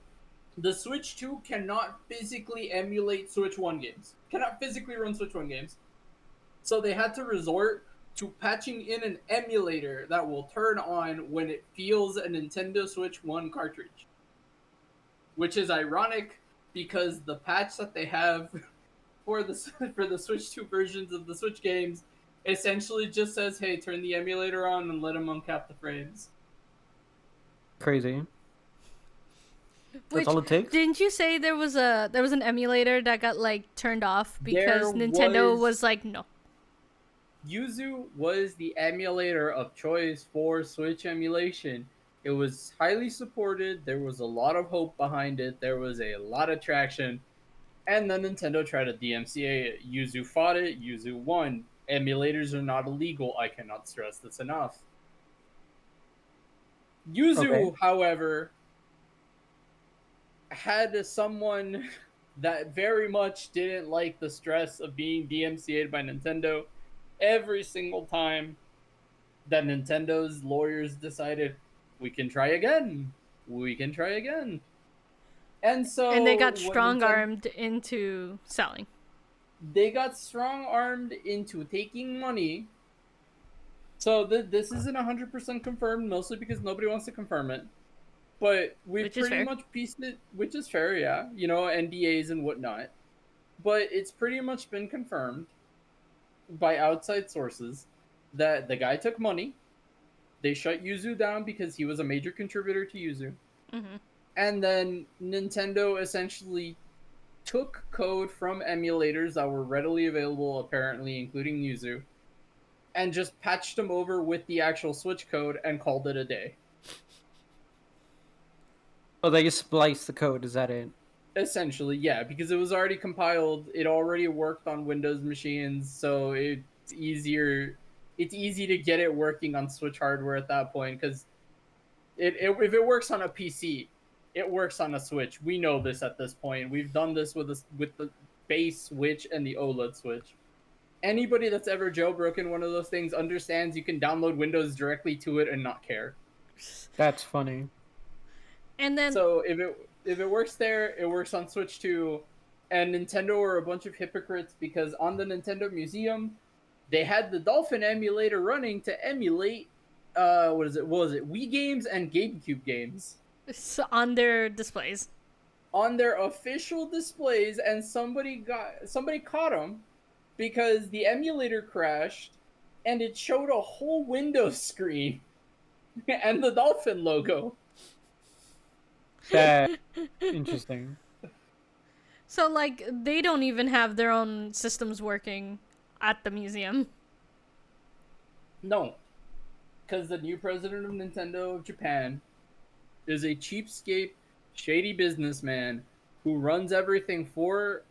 the Switch 2 cannot physically emulate Switch 1 games. Cannot physically run Switch 1 games. So they had to resort to patching in an emulator that will turn on when it feels a Nintendo Switch 1 cartridge. Which is ironic because the patch that they have for the Switch 2 versions of the Switch games essentially just says, "Hey, turn the emulator on and let them uncap the frames." Crazy. That's Which all it takes? didn't you say there was an emulator that got like turned off because There Nintendo was was like no. Yuzu was the emulator of choice for Switch emulation. It was highly supported. There was a lot of hope behind it. There was a lot of traction. And then Nintendo tried to DMCA it. Yuzu fought it. Yuzu won. Emulators are not illegal. I cannot stress this enough. Yuzu, Okay. however, had someone that very much didn't like the stress of being DMCA'd by Nintendo. Every single time that Nintendo's lawyers decided, we can try again. We can try again. And so And they got what strong armed into selling. they got strong armed into taking money. So this isn't 100% confirmed, mostly because nobody wants to confirm it. But we've Which is pretty fair. much pieced it, which is fair, yeah. You know, NDAs and whatnot. But it's pretty much been confirmed by outside sources that the guy took money. They shut Yuzu down because he was a major contributor to Yuzu. Mm-hmm. And then Nintendo essentially took code from emulators that were readily available, apparently, including Yuzu, and just patched them over with the actual Switch code and called it a day. Oh, they just spliced the code. Is that it? Essentially, yeah, because it was already compiled, it already worked on Windows machines, so it's easier. It's easy to get it working on Switch hardware at that point because if it works on a PC, it works on a Switch. We know this at this point. We've done this with the base Switch and the OLED Switch. Anybody that's ever jailbroken one of those things understands you can download Windows directly to it and not care. That's funny. And then So if it works there, it works on Switch too. And Nintendo are a bunch of hypocrites because on the Nintendo Museum, they had the Dolphin emulator running to emulate what is it? What was it? Wii games and GameCube games on their displays. on their official displays, and somebody caught them because the emulator crashed and it showed a whole Windows screen and the Dolphin logo. That interesting. So like they don't even have their own systems working at the museum. No. because the new president of Nintendo of Japan is a cheapskate, shady businessman who runs everything for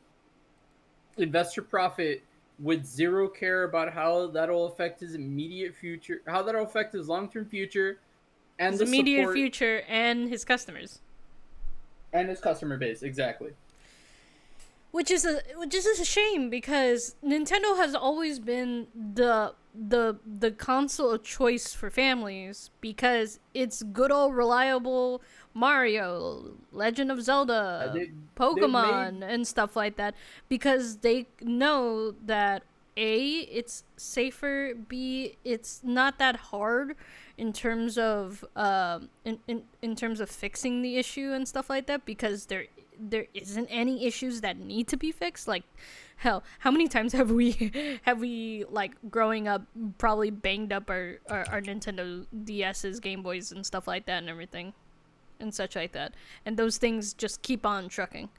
investor profit with zero care about how that'll affect his immediate future, how that'll affect his long-term future, and His the immediate support future and his customers. and his customer base. Exactly. Which is a shame because Nintendo has always been the console of choice for families because it's good old reliable Mario, Legend of Zelda, Pokemon, and stuff like that because they know that A, it's safer, B, it's not that hard in terms of in terms of fixing the issue and stuff like that because there isn't any issues that need to be fixed. Like, hell, how many times have we like growing up probably banged up our Nintendo DS's, Game Boys, and stuff like that and everything, and such like that, and those things just keep on trucking,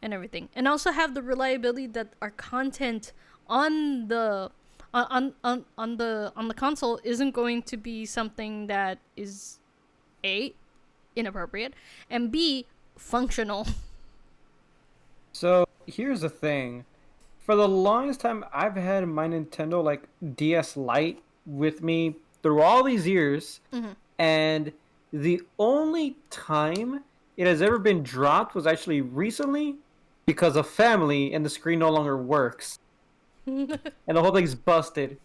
and everything, and also have the reliability that our content on the on the console isn't going to be something that is A, inappropriate, and B, functional. So here's the thing. For the longest time, I've had my Nintendo like DS Lite with me through all these years, and the only time it has ever been dropped was actually recently because of family, and the screen no longer works, and the whole thing's busted.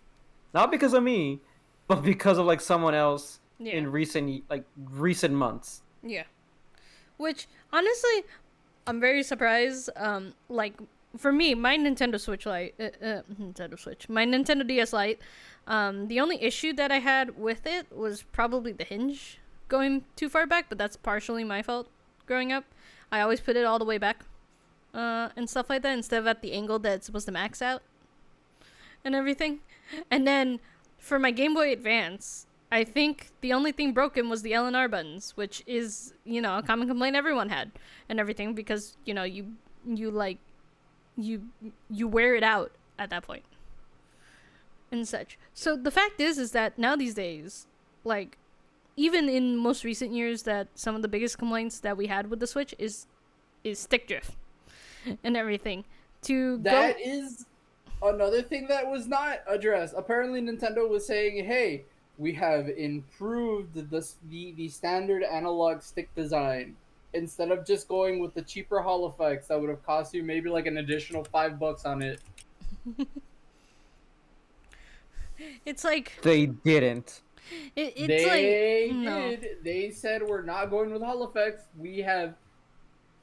Not because of me, but because of like someone else in recent months. Yeah. Which honestly, I'm very surprised. Like for me, my Nintendo Switch my Nintendo DS Lite. The only issue that I had with it was probably the hinge going too far back, but that's partially my fault. Growing up, I always put it all the way back, and stuff like that instead of at the angle that it's supposed to max out, and everything. And then for my Game Boy Advance, I think the only thing broken was the L and R buttons, which is, a common complaint everyone had and everything because, you wear it out at that point and such. So the fact is that now these days, like, even in most recent years, that some of the biggest complaints that we had with the Switch is stick drift and everything. That is another thing that was not addressed. Apparently Nintendo was saying, hey, we have improved the standard analog stick design. Instead of just going with the cheaper Hall effects that would have cost you maybe like an additional $5 on it. It's like they didn't. They did. They said we're not going with Hall effects. We have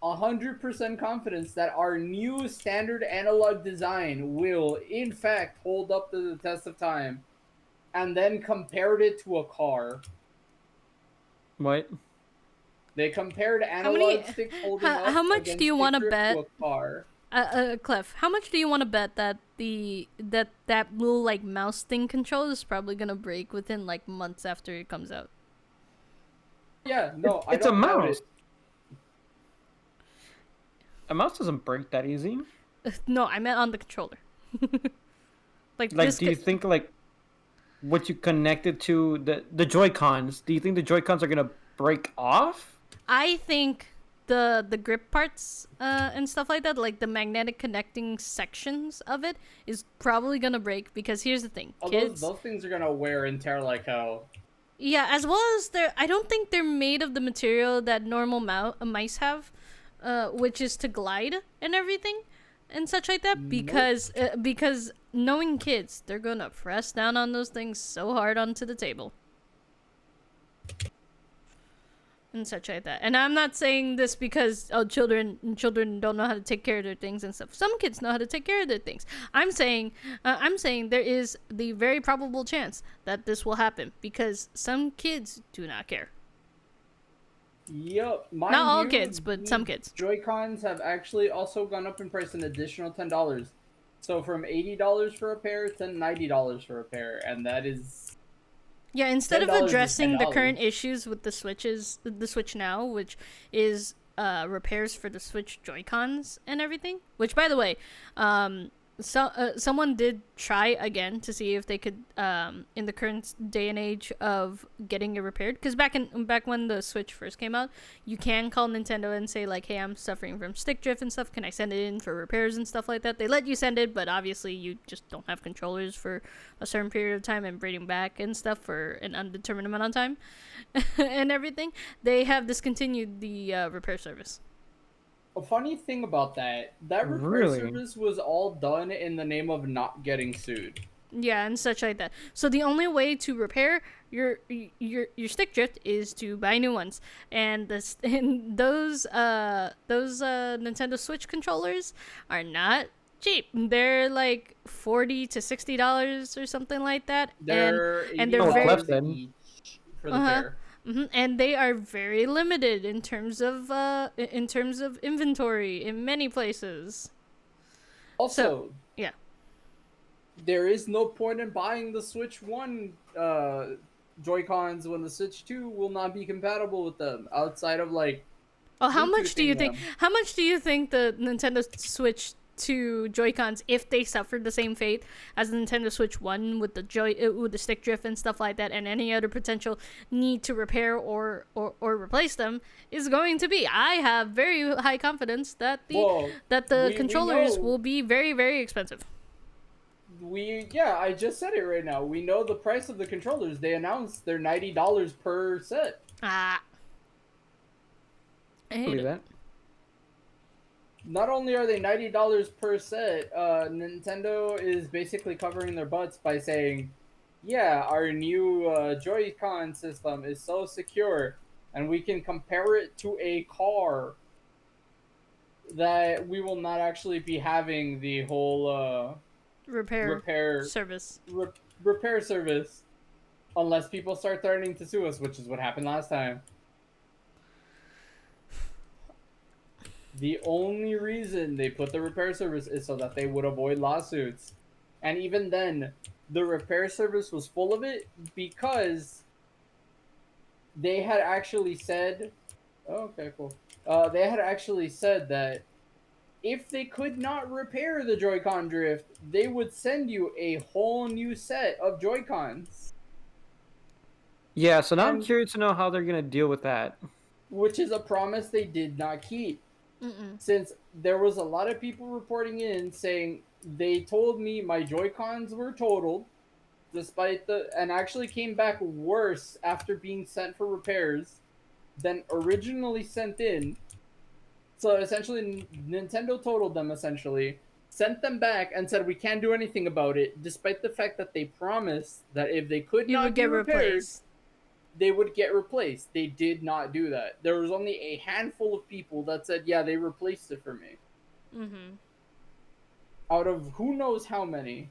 100% confidence that our new standard analog design will, in fact, hold up to the test of time. And then compared it to a car. What? They compared analog sticks holding up. How much do you want to bet? To a car. Clef, how much do you want to bet that that little like mouse thing control is probably gonna break within like months after it comes out? Yeah, no, it's a mouse. A mouse doesn't break that easy. No, I meant on the controller. like do you think like what you connected to the Joy-Cons? Do you think the Joy-Cons are gonna break off? I think the grip parts and stuff like that, like the magnetic connecting sections of it, is probably gonna break because here's the thing, kids. Those things are gonna wear and tear like hell. Yeah, as well as I don't think they're made of the material that normal mice have, which is to glide and everything, and such like that. Because because knowing kids, they're gonna press down on those things so hard onto the table. And such like that. And I'm not saying this because children don't know how to take care of their things and stuff. Some kids know how to take care of their things. I'm saying there is the very probable chance that this will happen because some kids do not care. Yep. Not all kids, but some kids. Joy-Cons have actually also gone up in price an additional $10. So from $80 for a pair to $90 for a pair, and that is. Yeah, instead of addressing the current issues with the Switch now, which is repairs for the Switch Joy-Cons and everything, which by the way, someone did try again to see if they could, in the current day and age of getting it repaired, because back when the Switch first came out, you can call Nintendo and say like, hey, I'm suffering from stick drift and stuff, can I send it in for repairs and stuff like that. They let you send it, but obviously you just don't have controllers for a certain period of time and bring them back and stuff for an undetermined amount of time and everything. They have discontinued the repair service. A funny thing about that repair Really? service was all done in the name of not getting sued. Yeah, and such like that. So the only way to repair your stick drift is to buy new ones, and those Nintendo Switch controllers are not cheap. They're like $40 to $60 or something like that, and they're very each for the pair. and they are very limited in terms of inventory in many places. Also, yeah. There is no point in buying the Switch 1 Joy-Cons when the Switch 2 will not be compatible with them outside of like. Oh, how much do you them. think the Nintendo Switch 2 Joy-Cons, if they suffered the same fate as the Nintendo Switch 1 with the stick drift and stuff like that, and any other potential need to repair or replace them, is going to be? I have very high confidence that the controllers will be very, very expensive. I just said it right now. We know the price of the controllers. They announced they're $90 per set. I believe that. Not only are they $90 per set, Nintendo is basically covering their butts by saying, yeah, our new Joy-Con system is so secure, and we can compare it to a car, that we will not actually be having the whole repair service. Repair service, unless people start threatening to sue us, which is what happened last time. The only reason they put the repair service is so that they would avoid lawsuits. And even then, the repair service was full of it because they had actually said... Oh, okay, cool. They had actually said that if they could not repair the Joy-Con drift, they would send you a whole new set of Joy-Cons. Yeah, so now I'm curious to know how they're going to deal with that. Which is a promise they did not keep. Since there was a lot of people reporting in saying they told me my Joy-Cons were totaled, and actually came back worse after being sent for repairs than originally sent in. So essentially, Nintendo totaled them, sent them back and said we can't do anything about it, despite the fact that they promised that if they could not get repaired, they would get replaced. They did not do that. There was only a handful of people that said, yeah, they replaced it for me. Out of who knows how many,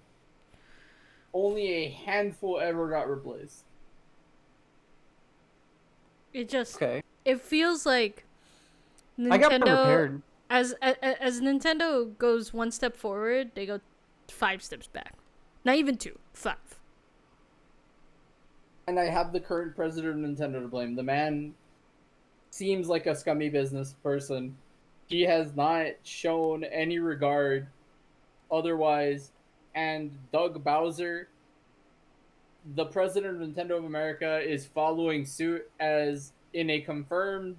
only a handful ever got replaced. It feels like Nintendo, I got prepared. As Nintendo goes one step forward, they go 5 steps back. Not even 2, 5. And I have the current president of Nintendo to blame. The man seems like a scummy business person. He has not shown any regard otherwise. And Doug Bowser, the president of Nintendo of America, is following suit, as in a confirmed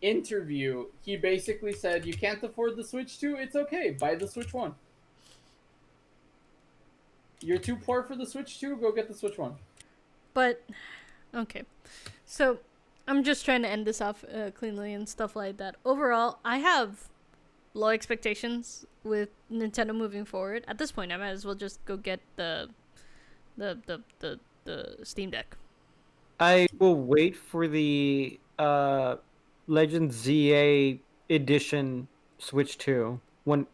interview, he basically said, you can't afford the Switch 2, it's okay, buy the Switch 1. You're too poor for the Switch 2, go get the Switch 1. But, okay. So, I'm just trying to end this off cleanly and stuff like that. Overall, I have low expectations with Nintendo moving forward. At this point, I might as well just go get the Steam Deck. I will wait for the Legend ZA edition Switch 2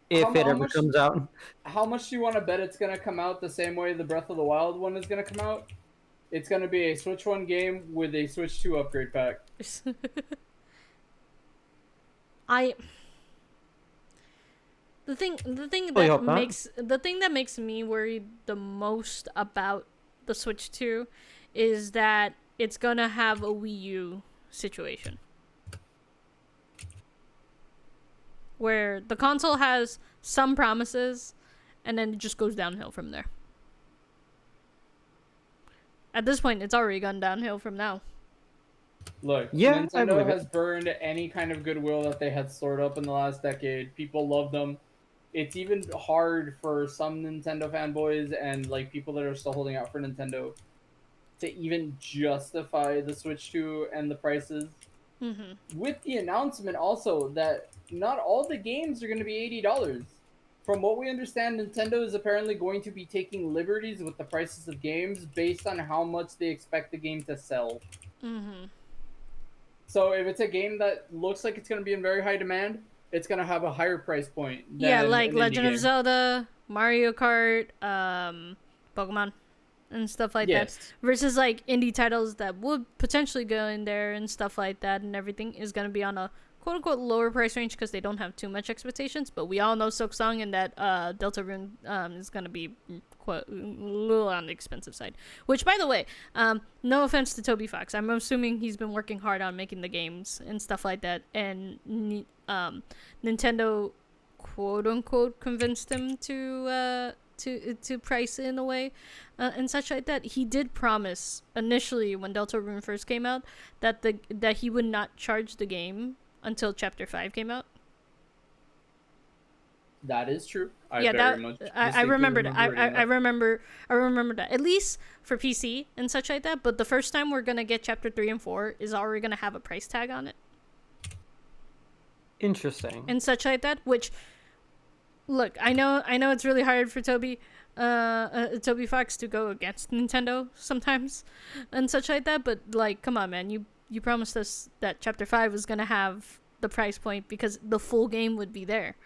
if it ever comes out. How much do you want to bet it's gonna come out the same way the Breath of the Wild one is gonna come out? It's gonna be a Switch 1 game with a Switch 2 upgrade pack. The thing that makes me worried the most about the Switch 2 is that it's gonna have a Wii U situation, where the console has some promises and then it just goes downhill from there. At this point, it's already gone downhill from now. Look, Yeah, I Nintendo believe has it. burned any kind of goodwill that they had stored up in the last decade. People love them. It's even hard for some Nintendo fanboys and like people that are still holding out for Nintendo to even justify the Switch 2 and the prices. With the announcement also that not all the games are going to be $80. From what we understand, Nintendo is apparently going to be taking liberties with the prices of games based on how much they expect the game to sell. So if it's a game that looks like it's going to be in very high demand, it's going to have a higher price point than Yeah, like an indie Legend of game. Zelda, Mario Kart, Pokemon, and stuff like Yes. that. Versus like indie titles that would potentially go in there and stuff like that, and everything is gonna be on a quote unquote lower price range because they don't have too much expectations. But we all know Silksong and that Deltarune is gonna be quite a little on the expensive side. Which, by the way, no offense to Toby Fox, I'm assuming he's been working hard on making the games and stuff like that, and Nintendo quote unquote convinced him to price it in a way and such like that. He did promise initially when Deltarune first came out that he would not charge the game until Chapter 5 came out. That is true. I remember that. I remember that. At least for PC and such like that. But the first time we're gonna get Chapter 3 and 4 is already gonna have a price tag on it. Interesting. And such like that. Which, look, I know it's really hard for Toby Fox to go against Nintendo sometimes and such like that. But like, come on, man, you promised us that Chapter 5 was gonna have the price point because the full game would be there.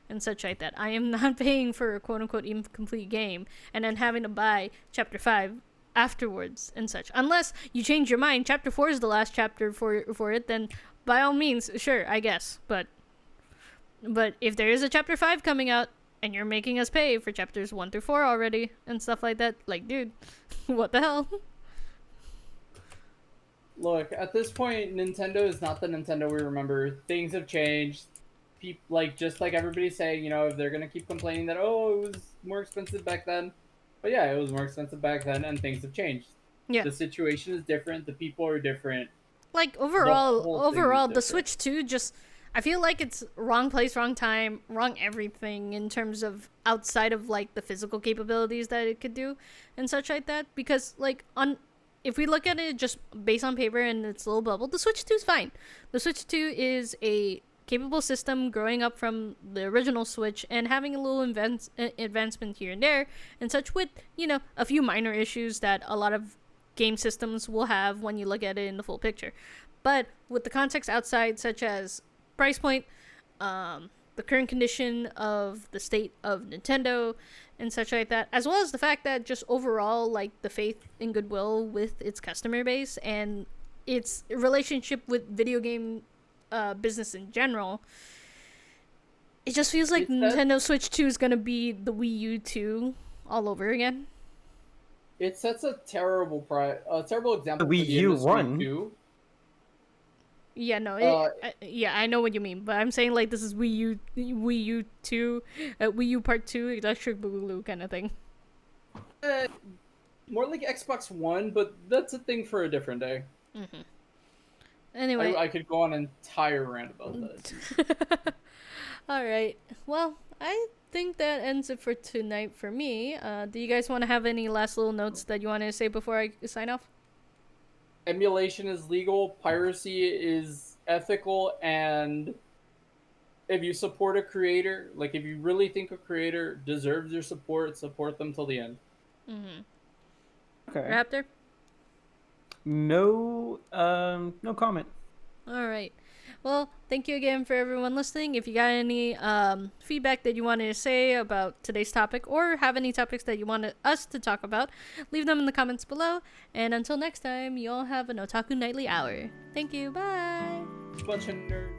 And such like that. I am not paying for a quote-unquote incomplete game and then having to buy Chapter 5 afterwards and such. Unless you change your mind, Chapter 4 is the last chapter for it, then by all means, sure, I guess. But if there is a Chapter 5 coming out and you're making us pay for Chapters 1 through 4 already and stuff like that, like, dude, what the hell? Look, at this point, Nintendo is not the Nintendo we remember. Things have changed. Just like everybody's saying, if they're gonna keep complaining that it was more expensive back then, but yeah, it was more expensive back then, and things have changed. Yeah, the situation is different. The people are different. Like whole overall, thing the is Switch 2 just, I feel like it's wrong place, wrong time, wrong everything in terms of outside of like the physical capabilities that it could do and such like that. Because like if we look at it just based on paper and its little bubble, the Switch 2 is fine. The Switch 2 is a capable system growing up from the original Switch and having a little advancement here and there and such, with a few minor issues that a lot of game systems will have when you look at it in the full picture. But with the context outside, such as price point, the current condition of the state of Nintendo and such like that, as well as the fact that just overall, like, the faith and goodwill with its customer base and its relationship with video game business in general, it just feels like Nintendo Switch 2 is gonna be the Wii U 2 all over again. It sets a terrible example. The Wii U 1. Yeah, no, I know what you mean, but I'm saying like this is Wii U 2, Wii U Part 2, Electric Boogaloo kind of thing. More like Xbox One, but that's a thing for a different day. Mm-hmm. Anyway, I could go on an entire rant about that. All right. Well, I think that ends it for tonight for me. Do you guys want to have any last little notes that you want to say before I sign off? Emulation is legal, piracy is ethical, and if you support a creator, like if you really think a creator deserves your support them till the end. Mm-hmm. Okay. Raptor? No comment. All right. Well, thank you again for everyone listening. If you got any feedback that you wanted to say about today's topic or have any topics that you wanted us to talk about, leave them in the comments below. And until next time, you all have an Otaku Nightly Hour. Thank you. Bye. Bunch of nerds.